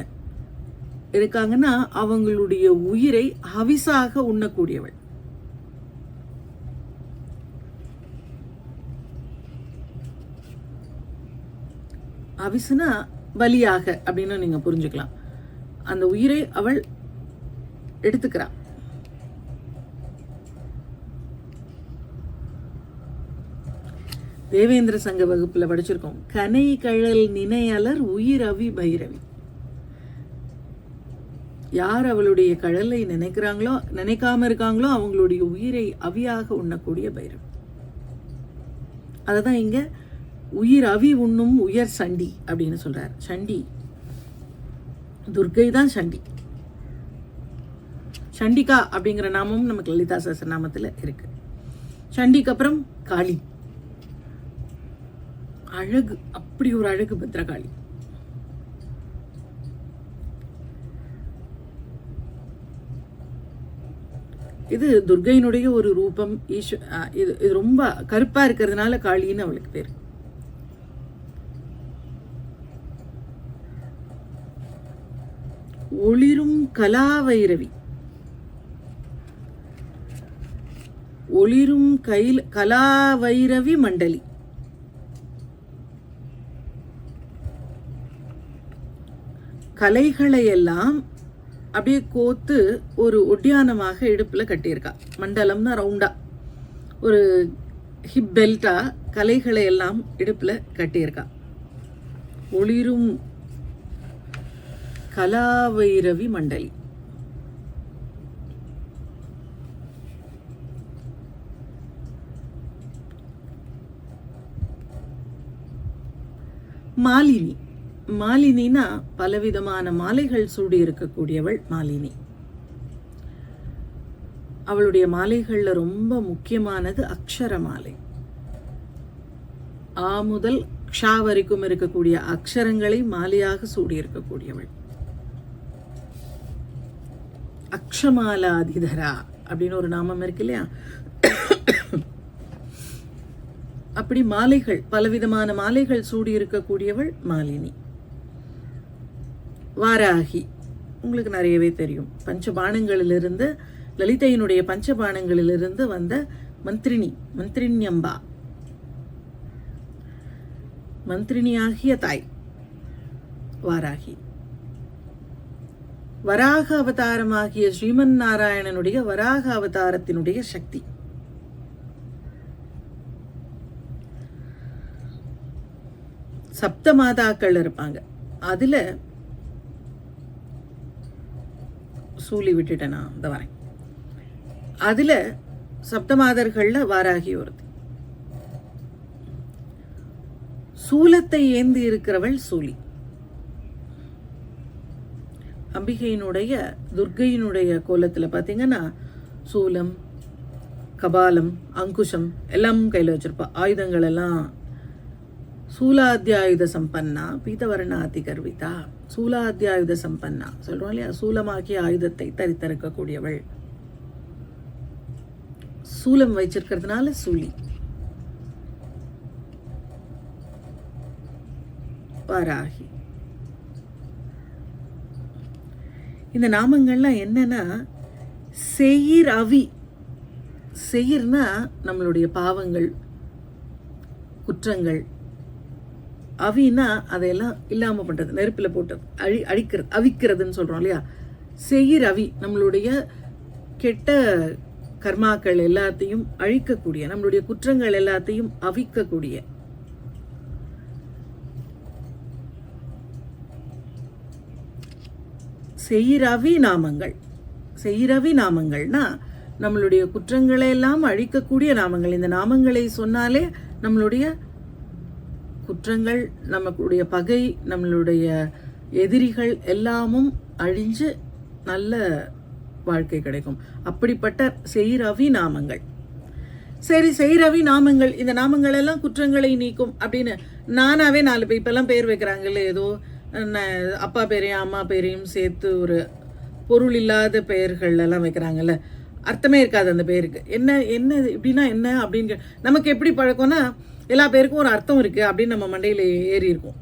இருக்காங்கன்னா அவங்களுடைய உயிரை ஹவிசாக உண்ணக்கூடியவள். ஹவிசுனா பலியாக அப்படின்னு நீங்க புரிஞ்சுக்கலாம். அந்த உயிரை அவள் எடுத்துக்கிறா. தேவேந்திர சங்க வகுப்புல படிச்சிருக்கோம். கனை கழல் நினையலர் உயிர் அவி பைரவி. யார் அவளுடைய கழலை நினைக்கிறாங்களோ, நினைக்காம இருக்காங்களோ அவங்களுடைய உயிரை அவியாக உண்ணக்கூடிய பைரவி. அததான் இங்க உயிர் அவி உண்ணும் உயர் சண்டி அப்படின்னு சொல்றார். சண்டி துர்கை தான் சண்டி. சண்டிகா அப்படிங்கிற நாமமும் நமக்கு லலிதா சஹஸ்ரநாமத்துல இருக்கு. சண்டிக்கு அப்புறம் காளி. அழகு, அப்படி ஒரு அழகு பத்ரகாளி. இது துர்கையினுடைய ஒரு ரூபம். இது ரொம்ப கருப்பா இருக்கிறதுனால காளின்னு அவளுக்கு பேர். ஒளிரும் கலாவைரவி. ஒளிரும் கலாவைரவி மண்டலி. கலைகளை எல்லாம் அப்படியே கோத்து ஒரு ஒட்டியானமாக இடுப்புல கட்டியிருக்கா. மண்டலம்னா ரவுண்டா ஒரு ஹிப் பெல்ட்டா கலைகளை எல்லாம் இடுப்புல கட்டியிருக்கா. ஒளிரும் கலாவைரவி மண்டலி. மாலினி. மாலினினா பலவிதமான மாலைகள் சூடி இருக்கக்கூடியவள் மாலினி. அவளுடைய மாலைகள்ல ரொம்ப முக்கியமானது அக்ஷர மாலை. ஆ முதல் க்ஷா வரைக்கும் இருக்கக்கூடிய அக்ஷரங்களை மாலையாக சூடி இருக்கக்கூடியவள். அக்ஷமாலாதிதரா அப்படின்னு ஒரு நாமம் இருக்கு இல்லையா? அப்படி மாலைகள், பலவிதமான மாலைகள் சூடி இருக்கக்கூடியவள் மாலினி. வாராகி உங்களுக்கு நிறையவே தெரியும். பஞ்சபாணங்களிலிருந்து, லலிதையினுடைய பஞ்சபாணங்களிலிருந்து வந்த மந்திரிணியம்பா, மந்திரிணியாகிய தாய் வாராகி. வராக அவதாரமாகிய ஸ்ரீமன் நாராயணனுடைய வராக அவதாரத்தினுடைய சக்தி. சப்த மாதாக்கள் இருப்பாங்க. அதுல சூலி விட்டுட்டேனா, இந்த வரேன். அதுல சப்தமாதர்கள்ல வாராகி ஒருத்தி. சூலத்தை ஏந்தி இருக்கிறவள் சூலி. அம்பிகையினுடைய, துர்க்கையினுடைய கோலத்துல பாத்தீங்கன்னா சூலம், கபாலம், அங்குஷம் எல்லாம் கையில வச்சிருப்பா. ஆயுதங்கள் எல்லாம் சூலாத்தியாயுத சம்பன்னா பீதவர்ணாதி கர்விதா. சூலாத்தியாயுத சம்பன்னா சொல்றோம் இல்லையா, சூலமாக்கிய ஆயுதத்தை தரித்திருக்கக்கூடியவள். சூலம் வச்சிருக்கிறதுனால சூலி. வாராகி. இந்த நாமங்கள்லாம் என்னன்னா, செயிர் அவி. செயிர்னா நம்மளுடைய பாவங்கள், குற்றங்கள். அவின்னா அதையெல்லாம் இல்லாம பண்றது, நெருப்புல போட்டது, அழிக்கிறது, அவிக்கிறதுன்னு சொல்றோம் இல்லையா. செயிர் அவி நம்மளுடைய கெட்ட கர்மாக்கள் எல்லாத்தையும் அழிக்கக்கூடிய, நம்மளுடைய குற்றங்கள் எல்லாத்தையும் அவிக்கக்கூடிய. செயிரவி நாமங்கள். செயிரவி நாமங்கள்னா நம்மளுடைய குற்றங்களை எல்லாம் அழிக்கக்கூடிய நாமங்கள். இந்த நாமங்களை சொன்னாலே நம்மளுடைய குற்றங்கள், நம்மளுடைய பகை, நம்மளுடைய எதிரிகள் எல்லாமும் அழிஞ்சு நல்ல வாழ்க்கை கிடைக்கும். அப்படிப்பட்ட செயிரவி நாமங்கள். சரி, செயிரவி நாமங்கள், இந்த நாமங்கள் எல்லாம் குற்றங்களை நீக்கும் அப்படின்னு நானாவே 4 பேர் இப்பெல்லாம் பேர் வைக்கிறாங்கல்ல. ஏதோ அப்பா பேரையும் அம்மா பேரையும் சேர்த்து ஒரு பொருள் இல்லாத பெயர்கள் எல்லாம் வைக்கிறாங்கல்ல. அர்த்தமே இருக்காது அந்த பேருக்கு. என்ன என்ன இப்படின்னா என்ன அப்படின்னு நமக்கு எப்படி பழக்கம்னா, எல்லா பேருக்கும் ஒரு அர்த்தம் இருக்குது அப்படின்னு நம்ம மண்டையில் ஏறி இருக்கும்.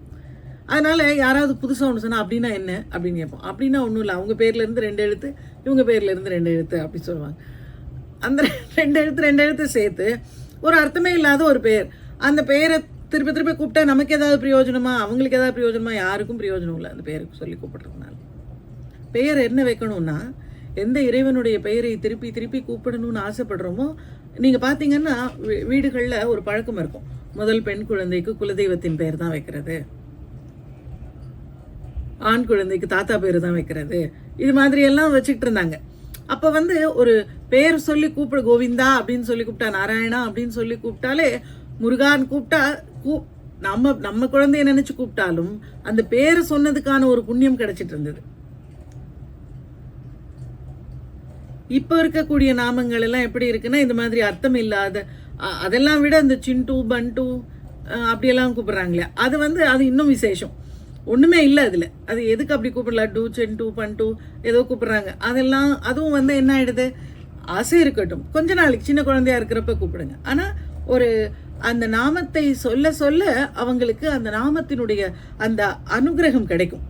அதனால் யாராவது புதுசாக ஒன்று சொன்னால் அப்படின்னா என்ன அப்படின்னு கேட்போம். அப்படின்னா ஒன்றும் இல்லை, அவங்க பேர்லேருந்து 2 எழுத்து, இவங்க பேர்லேருந்து 2 எழுத்து அப்படி சொல்லுவாங்க. அந்த 2 எழுத்து சேர்த்து ஒரு அர்த்தமே இல்லாத ஒரு பேர். அந்த பேரை திருப்பி திருப்பி கூப்பிட்டா நமக்கு ஏதாவது பிரயோஜனமா, அவங்களுக்கு ஏதாவது பிரயோஜனமா? யாருக்கும் பிரயோஜனம் இல்லை அந்த பேருக்கு சொல்லி கூப்பிடுறதுனால. பெயர் என்ன வைக்கணும்னா, எந்த இறைவனுடைய பெயரை திருப்பி திருப்பி கூப்பிடணும்னு ஆசைப்படுறோமோ, நீங்கள் பார்த்தீங்கன்னா வீடுகளில் ஒரு பழக்கம் இருக்கும். முதல் பெண் குழந்தைக்கு குலதெய்வத்தின் பெயர் தான் வைக்கிறது, ஆண் குழந்தைக்கு தாத்தா பேர் தான் வைக்கிறது, இது மாதிரி எல்லாம் வச்சுக்கிட்டு இருந்தாங்க. அப்போ ஒரு பெயர் சொல்லி கூப்பிட, கோவிந்தா அப்படின்னு சொல்லி கூப்பிட்டா, நாராயணா அப்படின்னு சொல்லி கூப்பிட்டாலே, முருகான் கூப்பிட்டா நம்ம குழந்தைய நினைச்சு கூப்பிட்டாலும் அந்த பேரை சொன்னதுக்கான ஒரு புண்ணியம் கிடைச்சிட்டு இருந்தது. இப்ப இருக்கக்கூடிய நாமங்கள் எல்லாம் எப்படி இருக்குன்னா, இந்த மாதிரி அர்த்தம் இல்லாத, அதெல்லாம் விட இந்த சிண்டு, பண்டு அப்படியெல்லாம் கூப்பிடுறாங்களே, அது அது இன்னும் விசேஷம். ஒண்ணுமே இல்லை அதுல. அது எதுக்கு அப்படி கூப்பிடல, லட்டு, செண்டு, பண்டு ஏதோ கூப்பிடுறாங்க. அதெல்லாம் அதுவும் என்ன ஆயிடுது, ஆசை இருக்கட்டும், கொஞ்ச நாளைக்கு சின்ன குழந்தையா இருக்கிறப்ப கூப்பிடுங்க. ஆனா ஒரு அந்த நாமத்தை சொல்ல சொல்ல அவங்களுக்கு அந்த நாமத்தினுடைய அந்த அனுகிரகம் கிடைக்கும்.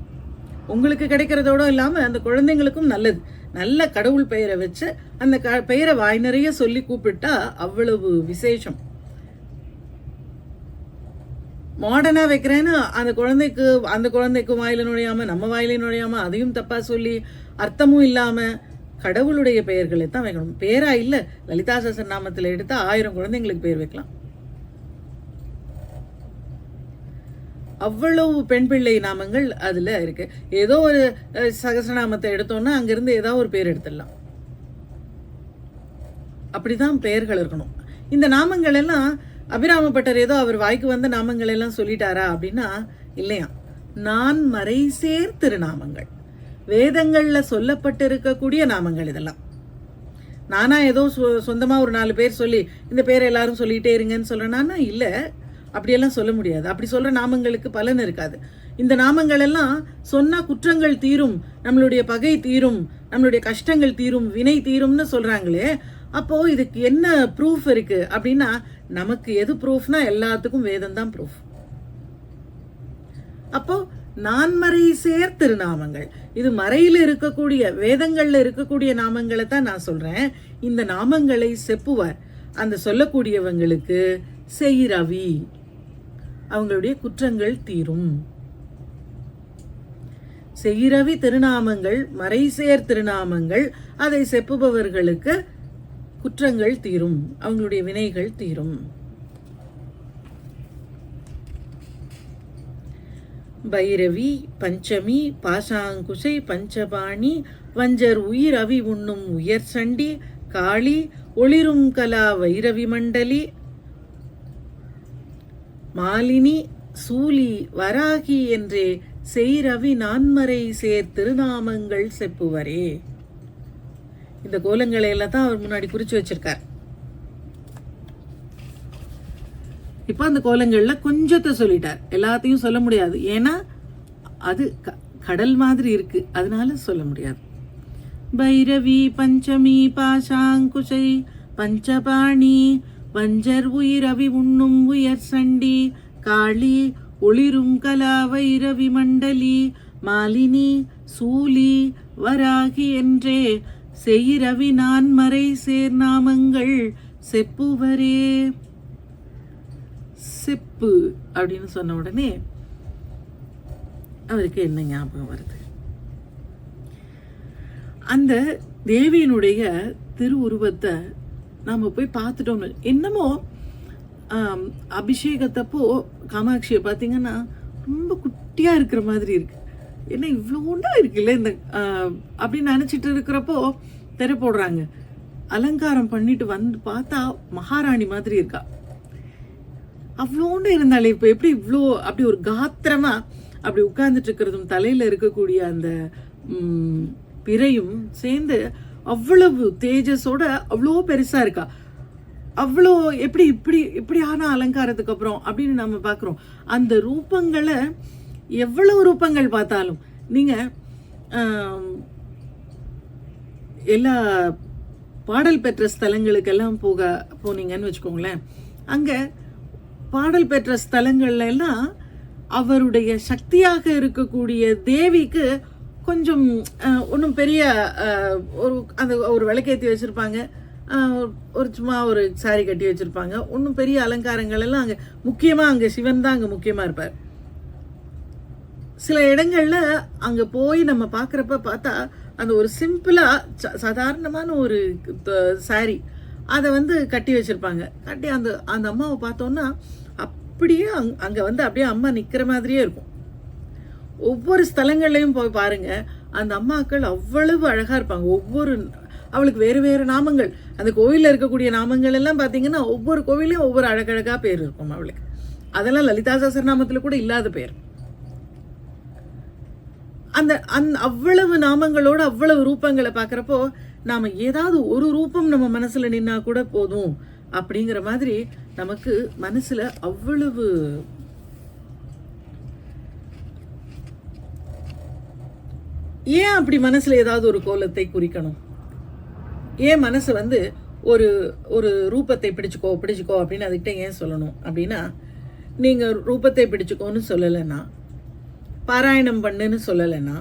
உங்களுக்கு கிடைக்கிறதோட இல்லாம அந்த குழந்தைங்களுக்கும் நல்லது. நல்ல கடவுள் பெயரை வச்சு அந்த பெயரை வாய் நிறைய சொல்லி கூப்பிட்டா அவ்வளவு விசேஷம். மாடர்னா வைக்கிறேன்னு அந்த குழந்தைக்கு வாயில நுழையாம, நம்ம வாயில நுழையாம, அதையும் தப்பா சொல்லி அர்த்தமும் இல்லாம கடவுளுடைய பெயர்களை தான் வைக்கணும். பேரா இல்ல, லலிதா சஹஸ்ரநாமத்துல எடுத்தா 1000 குழந்தைங்களுக்கு பேர் வைக்கலாம். அவ்வளவு பெண் பிள்ளை நாமங்கள் அதுல இருக்கு. ஏதோ ஒரு சகஸ்ரநாமத்தை எடுத்தோம்னா அங்கிருந்து ஏதாவது ஒரு பேர் எடுத்துடலாம். அப்படிதான் பெயர்கள் இருக்கணும். இந்த நாமங்கள் எல்லாம் அபிராமப்பட்டர் ஏதோ அவர் வாய்க்கு வந்த நாமங்கள் எல்லாம் சொல்லிட்டாரா அப்படின்னா இல்லையா. நான் மறைசேர் திருநாமங்கள், வேதங்கள்ல சொல்லப்பட்டு இருக்கக்கூடிய நாமங்கள் இதெல்லாம். நானா ஏதோ சொந்தமா ஒரு 4 பேர் சொல்லி இந்த பேரை எல்லாரும் சொல்லிட்டே இருங்கன்னு சொல்றேன்னா இல்ல, அப்படியெல்லாம் சொல்ல முடியாது. அப்படி சொல்ற நாமங்களுக்கு பலன் இருக்காது. இந்த நாமங்கள் எல்லாம் சொன்னா குற்றங்கள் தீரும், நம்மளுடைய பகை தீரும், நம்மளுடைய கஷ்டங்கள் தீரும், வினை தீரும்னு சொல்றாங்களே. அப்போ இதுக்கு என்ன ப்ரூஃப் இருக்கு அப்படின்னா, நமக்கு எது ப்ரூஃப்னா எல்லாத்துக்கும் வேதம் தான் ப்ரூஃப். அப்போ நான்மறை சேர் திருநாமங்கள், இது மறையில இருக்கக்கூடிய வேதங்கள்ல இருக்கக்கூடிய நாமங்களை தான் நான் சொல்றேன். இந்த நாமங்களை செப்புவார் அந்த சொல்லக்கூடியவங்களுக்கு செய்ரவி, அவங்களுடைய குற்றங்கள் தீரும். செய்ரவி திருநாமங்கள், மறைசேர் திருநாமங்கள், அதை செப்புபவர்களுக்கு குற்றங்கள் தீரும், அவங்களுடைய வினைகள் தீரும். பைரவி, பஞ்சமி, பாசாங்குசை, பஞ்சபாணி, வஞ்சர் உயிர் அவி உண்ணும் உயர் சண்டி, காளி, ஒளிரும் கலா வைரவி மண்டலி, மாலினி, சூலி, வராகி என்றே செய்ரவி நான்மறை சேர் திருநாமங்கள் செப்புவரே. இந்த கோலங்களை எல்லாம் தான் அவர் முன்னாடி குறிச்சு வச்சிருக்கார். இப்ப அந்த கோலங்கள்ல கொஞ்சத்தை சொல்லிட்டார், எல்லாத்தையும் சொல்ல முடியாது, ஏன்னா அது கடல் மாதிரி இருக்கு, அதனால சொல்ல முடியாது. பைரவி, பஞ்சமி, பாசாங்குசை, பஞ்சபாணி, வஞ்சர் உயிர் அவி உண்ணும் உயர் சண்டி, காளி, ஒளிரும் கலா வைரவி மண்டலி, மாலினி, சூலி, வராகி என்றே செய்ரவி நான்மறை சேர் நாமங்கள் செப்புவரே. செப்பு அப்படின்னு சொன்ன உடனே அவருக்கு என்ன ஞாபகம் வருது? அந்த தேவியினுடைய திருவுருவத்தை நாம போய் பார்த்துட்டோம். என்னமோ அபிஷேகத்தப்போ காமாட்சியை பார்த்தீங்கன்னா ரொம்ப குட்டியா இருக்கிற மாதிரி இருக்கு. என்ன இவ்வளோண்டா இருக்குல்ல இந்த அப்படின்னு நினைச்சிட்டு இருக்கிறப்போ திரை போடுறாங்க. அலங்காரம் பண்ணிட்டு வந்து பார்த்தா மகாராணி மாதிரி இருக்கா. அவ்வளோண்டு இருந்தாலே இப்போ எப்படி இவ்வளோ அப்படி ஒரு காத்திரமா அப்படி உட்கார்ந்துட்டு இருக்கிறதும் தலையில இருக்கக்கூடிய அந்த பிறையும் சேர்ந்து அவ்வளவு தேஜஸோட அவ்வளோ பெருசா இருக்கா. அவ்வளோ எப்படி இப்படியான அலங்காரத்துக்கு அப்புறம் அப்படின்னு நம்ம பார்க்குறோம். அந்த ரூபங்களை எவ்வளவு ரூபங்கள் பார்த்தாலும் நீங்க எல்லா பாடல் பெற்ற ஸ்தலங்களுக்கெல்லாம் போனீங்கன்னு வச்சுக்கோங்களேன். அங்க பாடல் பெற்ற ஸ்தலங்கள்ல எல்லாம் அவருடைய சக்தியாக இருக்கக்கூடிய தேவிக்கு கொஞ்சம் ஒன்றும் பெரிய ஒரு விளக்கேற்றி வச்சிருப்பாங்க, ஒரு சும்மா ஒரு சாரி கட்டி வச்சிருப்பாங்க. ஒன்றும் பெரிய அலங்காரங்கள் எல்லாம் அங்கே முக்கியமாக அங்கே சிவன் தான் அங்கே முக்கியமாக இருப்பார். சில இடங்கள்ல அங்கே போய் நம்ம பார்க்குறப்ப பார்த்தா அந்த ஒரு சிம்பிளாக சாதாரணமான ஒரு சாரி அதை கட்டி வச்சிருப்பாங்க. கட்டி அந்த அம்மாவை பார்த்தோன்னா அப்படியே அங்கே அப்படியே அம்மா நிற்கிற மாதிரியே இருக்கும். ஒவ்வொரு ஸ்தலங்கள்லையும் போய் பாருங்க, அந்த அம்மாக்கள் அவ்வளவு அழகா இருப்பாங்க. அவளுக்கு வேறு வேறு நாமங்கள், அந்த கோவிலில் இருக்கக்கூடிய நாமங்கள் எல்லாம் பார்த்தீங்கன்னா ஒவ்வொரு கோவிலையும் ஒவ்வொரு அழகழகா பேர் இருக்கும் அவளுக்கு. அதெல்லாம் லலிதா சஹஸ்ரநாமத்தில் கூட இல்லாத பேர். அந்த அவ்வளவு நாமங்களோட அவ்வளவு ரூபங்களை பார்க்குறப்போ நாம ஏதாவது ஒரு ரூபம் நம்ம மனசுல நின்னா கூட போதும் அப்படிங்கிற மாதிரி நமக்கு மனசுல அவ்வளவு ஏன் அப்படி மனசுல ஏதாவது ஒரு கோலத்தை குறிக்கணும்? ஏன் மனசு ஒரு ஒரு ரூபத்தை பிடிச்சுக்கோ அப்படின்னு அதுகிட்ட ஏன் சொல்லணும் அப்படின்னா, நீங்க ரூபத்தை பிடிச்சுக்கோன்னு சொல்லலைன்னா, பாராயணம் பண்ணுன்னு சொல்லலைன்னா,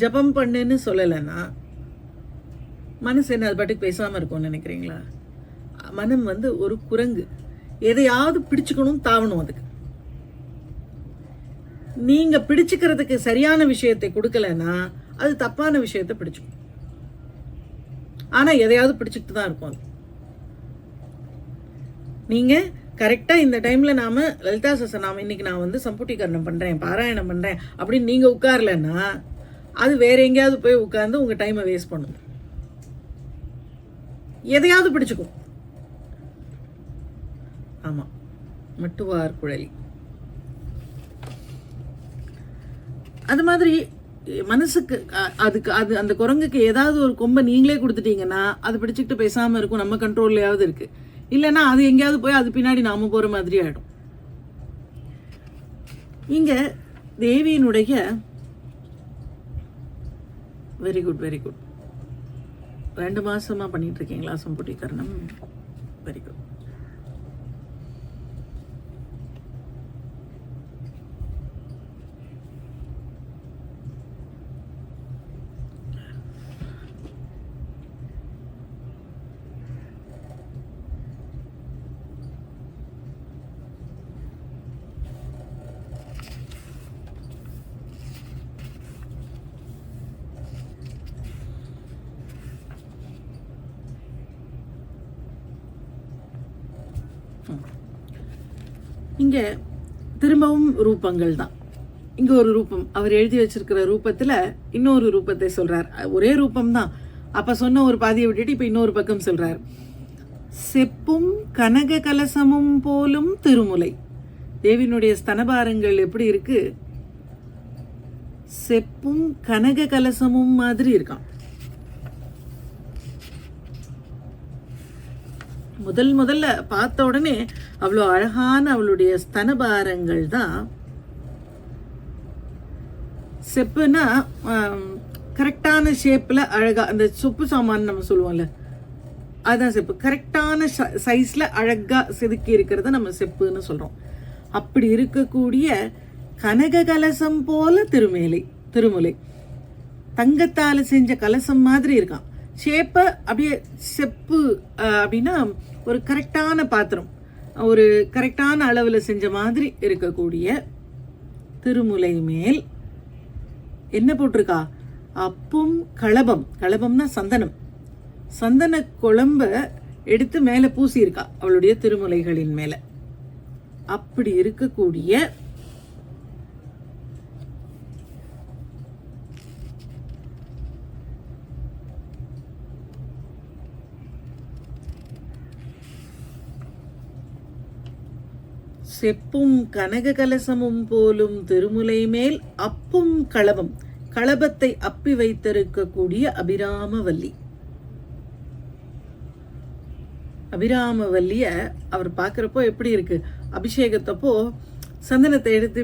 ஜபம் பண்ணுன்னு சொல்லலைன்னா, மனசு என்ன அது பாட்டுக்கு பேசாம இருக்கும்னு நினைக்கிறீங்களா? மனம் ஒரு குரங்கு, எதையாவது பிடிச்சுக்கணும், தாவணும். அதுக்கு நீங்க பிடிச்சுக்கிறதுக்கு சரியான விஷயத்தை கொடுக்கலன்னா அது தப்பான விஷயத்தை பிடிச்சுக்கும். ஆனா எதையாவது பிடிச்சிட்டு தான் இருக்கும் அது. நீங்க கரெக்டா இந்த டைம்ல நாம லலிதா சஹஸ்ரநாமம் இன்னைக்கு நான் சம்புட்டீகரணம் பண்றேன், பாராயணம் பண்றேன் அப்படின்னு நீங்க உட்கார்லன்னா அது வேற எங்கேயாவது போய் உட்கார்ந்து உங்க டைமை வேஸ்ட் பண்ணும். எதையாவது பிடிச்சுக்கும். ஆமா, மட்டுவார் குழலி. அது மாதிரி மனசுக்கு அது அந்த குரங்குக்கு ஏதாவது ஒரு கொம்பை நீங்களே கொடுத்துட்டீங்கன்னா அது பிடிச்சிக்கிட்டு பேசாம இருக்கும், நம்ம கண்ட்ரோல்லையாவது இருக்கு. இல்லைன்னா அது எங்கேயாவது போய் அது பின்னாடி நாம போற மாதிரி ஆயிடும். இங்க தேவியினுடைய வெரி குட் 2 மாசமா பண்ணிட்டு இருக்கீங்களா சம்புட்டீகரணம்? Very good. இங்கே திரும்பவும் ரூபங்கள் தான். இங்கே ஒரு ரூபம், அவர் எழுதி வச்சிருக்கிற ரூபத்தில் இன்னொரு ரூபத்தை சொல்கிறார். ஒரே ரூபம்தான், அப்போ சொன்ன ஒரு பாதியை விட்டுட்டு இப்போ இன்னொரு பக்கம் சொல்கிறார். செப்பும் கனக கலசமும் போலும் திருமுலை. தேவியினுடைய ஸ்தனபாரங்கள் எப்படி இருக்கு? செப்பும் கனக கலசமும் மாதிரி இருக்கான். முதல்ல பார்த்த உடனே அவ்வளோ அழகான அவளுடைய ஸ்தனபாரங்கள் தான். செப்புனா கரெக்டான ஷேப்பில் அழகாக, அந்த சொப்பு சாமான் நம்ம சொல்லுவோம்ல, அதுதான் செப்பு. கரெக்டான சைஸில் அழகாக செதுக்கி இருக்கிறத நம்ம செப்புன்னு சொல்கிறோம். அப்படி இருக்கக்கூடிய கனக கலசம் போல திருமுலை, தங்கத்தால் செஞ்ச கலசம் மாதிரி இருக்கான். ஷேப்பை அப்படியே செப்பு அப்படின்னா ஒரு கரெக்டான பாத்திரம், ஒரு கரெக்டான அளவில் செஞ்ச மாதிரி இருக்கக்கூடிய திருமுலை மேல் என்ன போட்டிருக்கா? அப்பும் களபம். களபம்னா சந்தனம். சந்தன குழம்ப எடுத்து மேலே பூசியிருக்கா அவளுடைய திருமுலைகளின் மேலே. அப்படி இருக்கக்கூடிய செப்பும் கனக கலசமும் போலும் திருமுலை மேல் அப்பும் களபம், களபத்தை அப்பி வைத்திருக்கக்கூடிய அபிராமவல்லி. அபிராமவல்லிய அவர் பார்க்குறப்போ எப்படி இருக்கு? அபிஷேகத்தப்போ சந்தனத்தை எடுத்து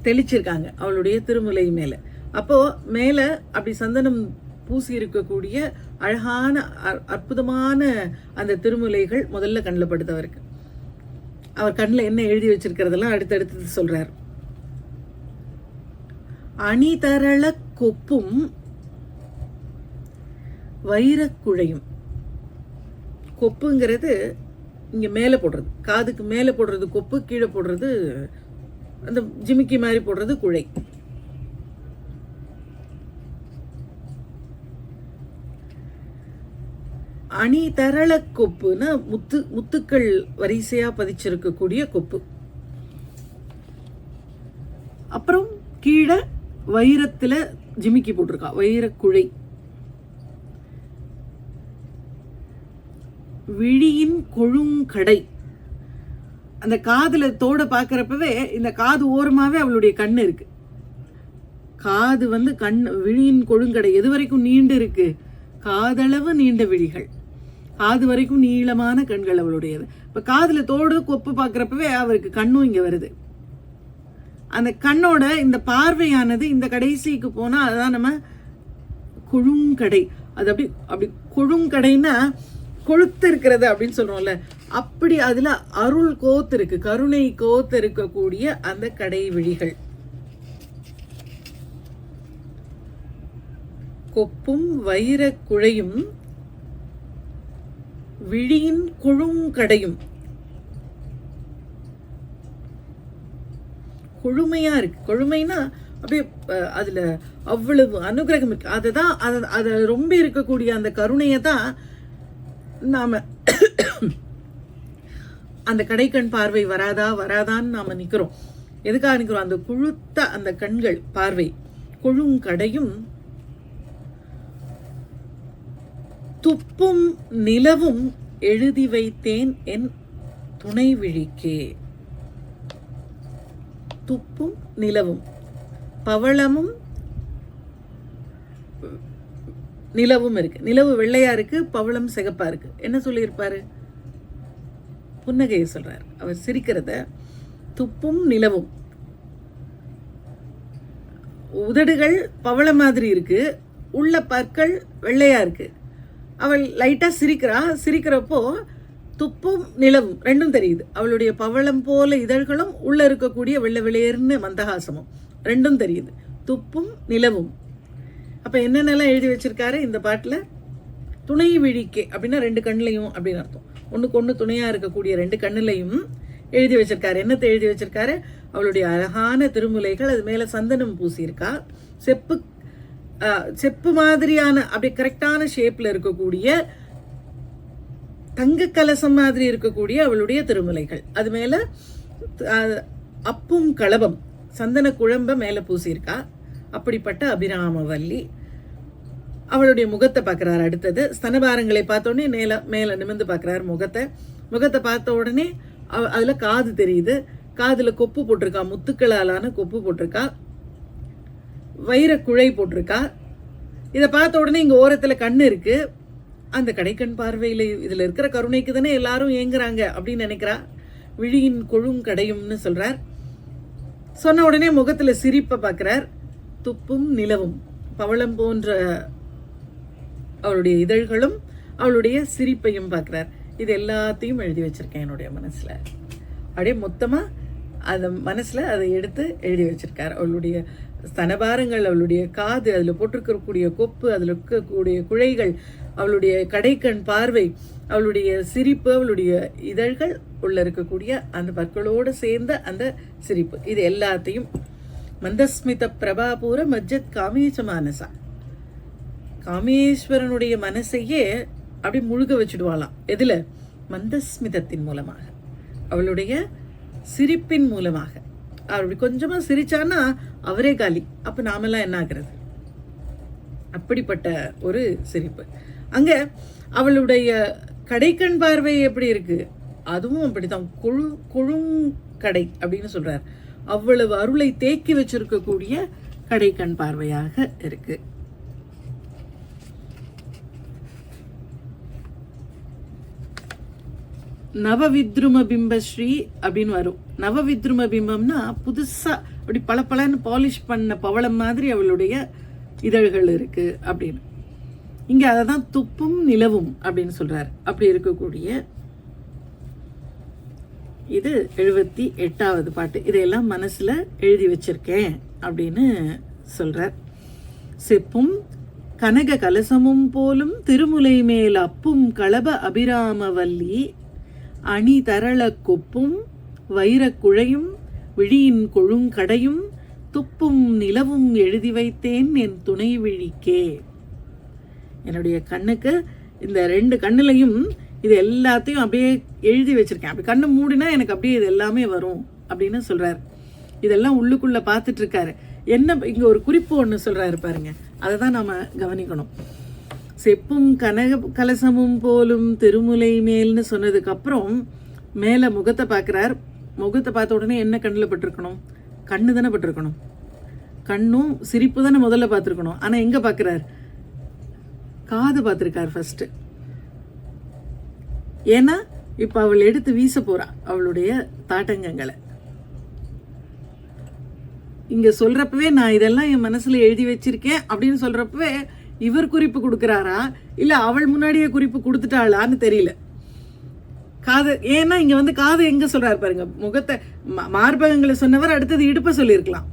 தெளிச்சிருக்காங்க அவளுடைய திருமுலை மேலே. அப்போ மேலே அப்படி சந்தனம் பூசி இருக்கக்கூடிய அழகான அற்புதமான அந்த திருமுலைகள் முதல்ல கண்ணில் படுத்தவருக்கு. அவர் கண்ணில் என்ன எழுதி வச்சிருக்கிறதெல்லாம் அடுத்தடுத்து சொல்றார். அணிதரள கொப்பும் வைரக்குழையும். கொப்புங்கிறது இங்க மேலே போடுறது, காதுக்கு மேலே போடுறது கொப்பு, கீழே போடுறது அந்த ஜிமிக்கி மாதிரி போடுறது குழை. அணி தரள கொப்புனா முத்துக்கள் வரிசையா பதிச்சிருக்கக்கூடிய கொப்பு. அப்புறம் கீழே வைரத்துல ஜிமிக்கி போட்டிருக்கா, வைரக்குழை. விழியின் கொழுங்கடை. அந்த காதுல தோட பாக்குறப்பவே இந்த காது ஓரமாவே அவளுடைய கண்ணு இருக்கு. காது கண், விழியின் கொழுங்கடை எது வரைக்கும் நீண்டு இருக்கு? காதளவு நீண்ட விழிகள், காது வரைக்கும் நீளமான கண்கள் அவளுடையது. இப்ப காதுல தோடு கொப்பு பாக்குறப்பவே அவருக்கு கண்ணும் இங்க வருது. அந்த கண்ணோட இந்த பார்வையானது இந்த கடைசிக்கு போனா அதுதான் நம்ம கொழுங்கடை. அது அப்படி கொழுங்கடைன்னா கொழுத்து இருக்கிறது அப்படின்னு சொல்றோம்ல, அப்படி அதுல அருள் கோத்து இருக்கு, கருணை கோத்து இருக்கக்கூடிய அந்த கடை விழிகள். கொப்பும் வைர குழையும் விழியின் கொழுங்கடையும். கொழுமையா இருக்கு. கொழுமைனா அப்படியே அதுல அவ்வளவு அனுகிரகம் இருக்கு. அதுதான் அது ரொம்ப இருக்கக்கூடிய அந்த கருணையை தான் நாம அந்த கடைக்கண் பார்வை வராதான்னு நாம நிக்கிறோம். எதுக்காக நிக்கிறோம்? அந்த குழுத்த அந்த கண்கள் பார்வை. கொழுங்கடையும் துப்பும் நிலவும் எழுதி வைத்தேன் என் துணை விழிக்கே. துப்பும் நிலவும், பவளமும் நிலவும் இருக்கு. நிலவு வெள்ளையா இருக்கு, பவளம் சிகப்பா இருக்கு. என்ன சொல்லியிருப்பாரு? புன்னகையை சொல்றாரு அவர், சிரிக்கிறத. துப்பும் நிலவும், உதடுகள் பவள மாதிரி இருக்கு, உள்ள பற்கள் வெள்ளையா இருக்கு. அவள் லைட்டா சிரிக்கிறப்போ துப்பும் நிலவும் ரெண்டும் தெரியுது. அவளுடைய பவளம் போல இதழ்களும் உள்ள இருக்கக்கூடிய வெள்ளை வெளியேர்னு மந்தகாசமும் ரெண்டும் தெரியுது. துப்பும் நிலவும். அப்ப என்னென்னலாம் எழுதி வச்சிருக்காரு இந்த பாட்டுல? துணை விழிக்கே அப்படின்னா ரெண்டு கண்ணுலையும் அப்படின்னு அர்த்தம். ஒண்ணுக்கு ஒண்ணு துணையா இருக்கக்கூடிய ரெண்டு கண்ணுலையும் எழுதி வச்சிருக்காரு. என்னத்தை எழுதி வச்சிருக்காரு? அவளுடைய அழகான திருமுலைகள், அது மேல சந்தனம் பூசியிருக்கா. செப்பு மாதிரியான அப்படி கரெக்டான ஷேப்ல இருக்கக்கூடிய தங்க கலசம் மாதிரி இருக்கக்கூடிய அவளுடைய திருமுலைகள், அது மேல அப்பும் களபம் சந்தன குழம்ப மேல பூசியிருக்கா. அப்படிப்பட்ட அபிராமவல்லி. அவளுடைய முகத்தை பார்க்கிறார். அடுத்தது ஸ்தனபாரங்களை பார்த்தோடனே மேல நிமிர்ந்து பார்க்கிறார் முகத்தை பார்த்த உடனே அதுல காது தெரியுது. காதுல கொப்பு போட்டிருக்கா, முத்துக்களாலான கொப்பு போட்டிருக்கா, வைர குழை போட்டிருக்கா. இதை பார்த்த உடனே இங்க ஓரத்துல கண்ணு இருக்கு. அந்த கடைக்கண் பார்வையில இதுல இருக்கிற கருணைக்கு தானே எல்லாரும் ஏங்குறாங்க அப்படின்னு நினைக்கிறா. விழியின் கொழும் கடையும்னு சொல்றார். சொன்ன உடனே முகத்துல சிரிப்பை பார்க்கிறார். துப்பும் நிலவும் பவளம் போன்ற அவளுடைய இதழ்களும் அவளுடைய சிரிப்பையும் பார்க்கிறார். இது எல்லாத்தையும் எழுதி வச்சிருக்கேன் என்னுடைய மனசுல. அப்படியே மொத்தமா அந்த மனசுல அதை எடுத்து எழுதி வச்சிருக்கார். அவளுடைய ஸ்தனபாரங்கள், அவளுடைய காது, அதுல போட்டிருக்கக்கூடிய கொப்பு, அதுல இருக்கக்கூடிய குழைகள், அவளுடைய கடைக்கண் பார்வை, அவளுடைய சிரிப்பு, அவளுடைய இதழ்கள், உள்ள இருக்கக்கூடிய அந்த பற்களோடு சேர்ந்த அந்த சிரிப்பு, இது எல்லாத்தையும் மந்தஸ்மித பிரபாபூர மஜ்ஜத் காமேச மானசா, காமேஸ்வரனுடைய மனசையே அப்படி முழுக வச்சுடுவாளாம். எதுல? மந்தஸ்மிதத்தின் மூலமாக, அவளுடைய சிரிப்பின் மூலமாக. அப்படி கொஞ்சமா சிரிச்சான்னா அவரே காலி. அப்ப நாமெல்லாம் என்ன ஆகிறது? அப்படிப்பட்ட ஒரு சிரிப்பு. அங்க அவளுடைய கடைக்கண் பார்வை எப்படி இருக்கு? அதுவும் அப்படித்தான், கொழுங்கடை அப்படின்னு சொல்றார். அவ்வளவு அருளை தேக்கி வச்சிருக்கக்கூடிய கடைக்கண் பார்வையாக இருக்கு. நவவித்ரும பிம்பஸ்ரீ அப்படின்னு வரும். நவவித்ரும பிம்பம்னா புதுசா அப்படி பளபளன்னு பாலிஷ் பண்ண பவளம் மாதிரி அவளுடைய இதழ்கள் இருக்கு அப்படின்னு. இங்க அததான் துப்பும் நிலவும் அப்படின்னு சொல்றார். அப்படி இருக்கக்கூடிய இது 78வது பாட்டு. இதையெல்லாம் மனசுல எழுதி வச்சிருக்கேன் அப்படின்னு சொல்றார். செப்பும் கனக கலசமும் போலும் திருமுலை மேல் அப்பும் களப அபிராமவல்லி அணி தரள கொப்பும் வைரக்குழையும் விழியின் கொழுங்கடையும் துப்பும் நிலவும் எழுதி வைத்தேன் என் துணை விழிக்கே. என்னுடைய கண்ணுக்கு இந்த 2 கண்ணுலையும் இது எல்லாத்தையும் அப்படியே எழுதி வச்சிருக்கேன். அப்படி கண்ணு மூடினா எனக்கு அப்படியே இது எல்லாமே வரும் அப்படின்னு சொல்றாரு. இதெல்லாம் உள்ளுக்குள்ள பார்த்துட்டு இருக்காரு. என்ன இங்க ஒரு குறிப்பு ஒன்று சொல்றாரு பாருங்க, அதை தான் நாம கவனிக்கணும். செப்பும் கனக கலசமும் போலும் திருமுலை மேல்னு சொன்னதுக்கு அப்புறம் மேல முகத்தை பார்க்கிறார். முகத்தை பார்த்த உடனே என்ன கண்ணில் பட்டிருக்கணும்? கண்ணு தானே பட்டிருக்கணும். கண்ணும் சிரிப்பு தானே முதல்ல பார்த்துருக்கணும். ஆனா எங்க பார்க்கிறார்? காது பார்த்திருக்கார் ஃபர்ஸ்ட். ஏன்னா இப்ப அவள் எடுத்து வீச போறா அவளுடைய தாட்டங்கங்களை. இங்க சொல்றப்பவே நான் இதெல்லாம் என் மனசுல எழுதி வச்சிருக்கேன் அப்படின்னு சொல்றப்பவே இவர் குறிப்பு கொடுக்கிறாரா இல்ல அவள் முன்னாடியே குறிப்பு கொடுத்துட்டாளான்னு தெரியல. காது, ஏன்னா இங்க வந்து காது எங்க சொல்றாரு பாருங்க, முகத்தை மார்பகங்களை சொன்னவர் அடுத்தது இடுப்பை சொல்லியிருக்கலாம்,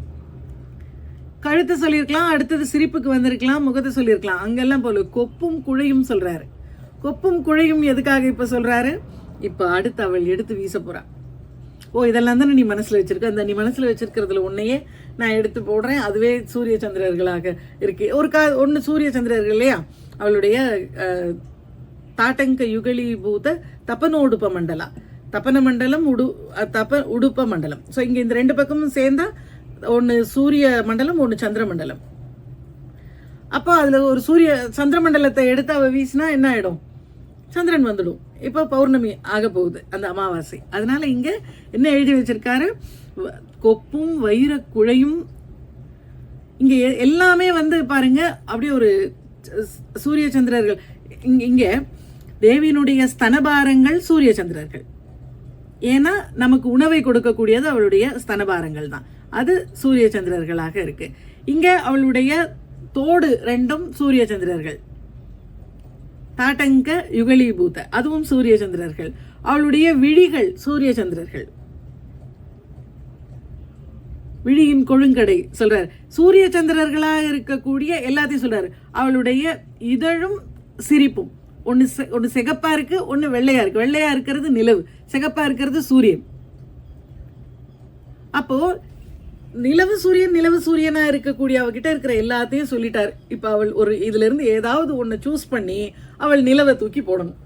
கழுத்தை சொல்லியிருக்கலாம், அடுத்தது சிரிப்புக்கு வந்திருக்கலாம், முகத்தை சொல்லியிருக்கலாம். அங்கெல்லாம் போல கொப்பும் குழையும் சொல்றாரு. கொப்பும் குழையும் எதுக்காக இப்ப சொல்றாரு? இப்ப அடுத்து அவள் எடுத்து வீச போறா. ஓ, இதெல்லாம் தானே நீ மனசுல வச்சிருக்க, அந்த நீ மனசுல வச்சிருக்கிறதுல உன்னையே நான் எடுத்து போடுறேன், அதுவே சூரிய சந்திரர்களாக இருக்கு. ஒன்னு சூரிய சந்திரர்கள் இல்லையா? அவளுடைய தாட்டங்க யுகலீபூத தபனோடுப்ப மண்டலா, தபன மண்டலம் உடுப்ப மண்டலம். ஸோ இங்க இந்த 2 பக்கமும் சேர்ந்தா ஒன்னு சூரிய மண்டலம், ஒன்னு சந்திர மண்டலம். அப்போ அதுல ஒரு சந்திர மண்டலத்தை எடுத்து அவ வீசினா என்ன ஆயிடும்? சந்திரன் வந்துடும். இப்போ பௌர்ணமி ஆக போகுது, அந்த அமாவாசை. அதனால இங்க என்ன எழுதி வச்சிருக்காரு? கொப்பும் வைர குழையும். இங்க எல்லாமே வந்து பாருங்க அப்படியே ஒரு சூரிய சந்திரர்கள். இங்க தேவியினுடைய ஸ்தனபாரங்கள் சூரிய சந்திரர்கள். ஏன்னா நமக்கு உணவை கொடுக்கக்கூடியது அவளுடைய ஸ்தனபாரங்கள் தான், அது சூரிய சந்திரர்களாக இருக்கு. இங்க அவளுடைய தோடு 2ம் சூரிய சந்திரர்கள், தாட்டங்க யுகலீபூத அதுவும் சூரிய சந்திரர்கள். அவளுடைய விழிகள் சூரிய சந்திரர்கள், விழியின் கொழுங்கடை சொல்றாரு. சூரிய சந்திரர்களாக இருக்கக்கூடிய எல்லாத்தையும் சொல்றாரு. அவளுடைய இதழும் சிரிப்பும் ஒன்னு சிகப்பா இருக்கு, ஒன்னு வெள்ளையா இருக்கு. வெள்ளையா இருக்கிறது நிலவு, சிகப்பா இருக்கிறது சூரியன். அப்போ நிலவு சூரியனா இருக்கக்கூடிய அவகிட்ட இருக்கிற எல்லாத்தையும் சொல்லிட்டாரு. இப்ப அவள் ஒரு இதுல இருந்து ஏதாவது ஒன்னு சூஸ் பண்ணி அவள் நிலவை தூக்கி போடணும்.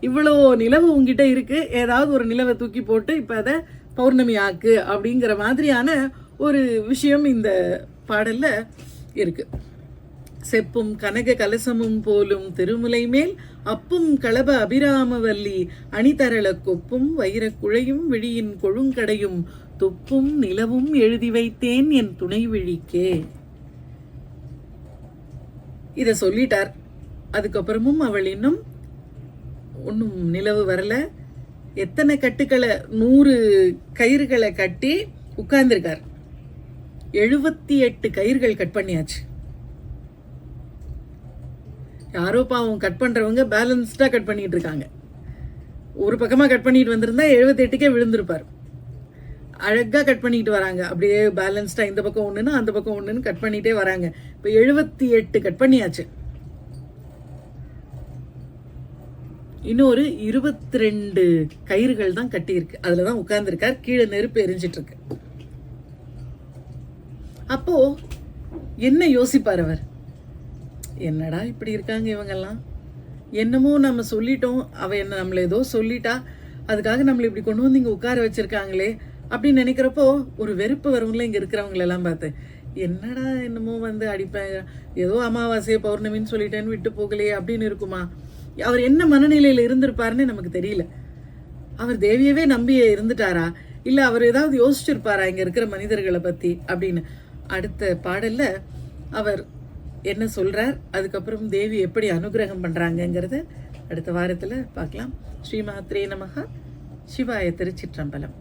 இவ்வளோ நிலவு உங்ககிட்ட இருக்கு, ஏதாவது ஒரு நிலவை தூக்கி போட்டு இப்போ அதை பௌர்ணமி ஆக்கு அப்படிங்கிற மாதிரியான ஒரு விஷயம் இந்த பாடல்ல இருக்கு. செப்பும் கனக கலசமும் போலும் திருமுலை மேல் அப்பும் களப அபிராமவல்லி அணிதரள கொப்பும் வைரக் குழையும் விழியின் கொழுங்கடையும் துப்பும் நிலவும் எழுதி வைத்தேன் என் துணை விழிக்கே. இத சொல்லிட்டார். அதுக்கப்புறமும் அவள் இன்னும் ஒன்றும் நிலவு வரல. எத்தனை கட்டுக்களை 100 கயிறுகளை கட்டி உட்கார்ந்துருக்கார். 78 கயிறுகள் கட் பண்ணியாச்சு. யாரோ பாவம் கட் பண்றவங்க பேலன்ஸ்டா கட் பண்ணிட்டு இருக்காங்க. ஒரு பக்கமா கட் பண்ணிட்டு வந்திருந்தா 78க்கே விழுந்திருப்பார். அழகா கட் பண்ணிட்டு வராங்க. அப்படியே பேலன்ஸ்டா இந்த பக்கம் ஒண்ணுன்னா அந்த பக்கம் ஒண்ணுன்னு கட் பண்ணிட்டே வராங்க. இப்ப 78 கட் பண்ணியாச்சு. இன்னொரு 22 கயிறுகள் தான் கட்டி இருக்கு. அதுலதான் உட்கார்ந்துருக்கார். கீழே நெருப்பு எரிஞ்சிட்டு இருக்கு. அப்போ என்ன யோசிப்பார் அவர்? என்னடா இப்படி இருக்காங்க இவங்கெல்லாம், என்னமோ நம்ம சொல்லிட்டோம், அவ என்ன நம்மள ஏதோ சொல்லிட்டா, அதுக்காக நம்மளை இப்படி கொண்டு வந்து இங்க உட்கார வச்சிருக்காங்களே அப்படின்னு நினைக்கிறப்போ ஒரு வெறுப்பு வரும்ல இங்க இருக்கிறவங்களெல்லாம் பார்த்து. என்னடா என்னமோ வந்து அடிப்பேன், ஏதோ அமாவாசை பௌர்ணமின்னு சொல்லிட்டேன்னு விட்டு போகலையே அப்படின்னு இருக்குமா? அவர் என்ன மனநிலையில இருந்திருப்பாருன்னு நமக்கு தெரியல. அவர் தேவியவே நம்பி இருந்துட்டாரா, இல்ல அவர் ஏதாவது யோசிச்சிருப்பாரா இங்க இருக்கிற மனிதர்களை பத்தி அப்படின்னு? அடுத்த பாடல்ல அவர் என்ன சொல்றார், அதுக்கப்புறம் தேவி எப்படி அனுகிரகம் பண்றாங்கங்கிறத அடுத்த வாரத்துல பார்க்கலாம். ஸ்ரீமாத்ரே நமஹ. சிவாய திருச்சிற்றம்பலம்.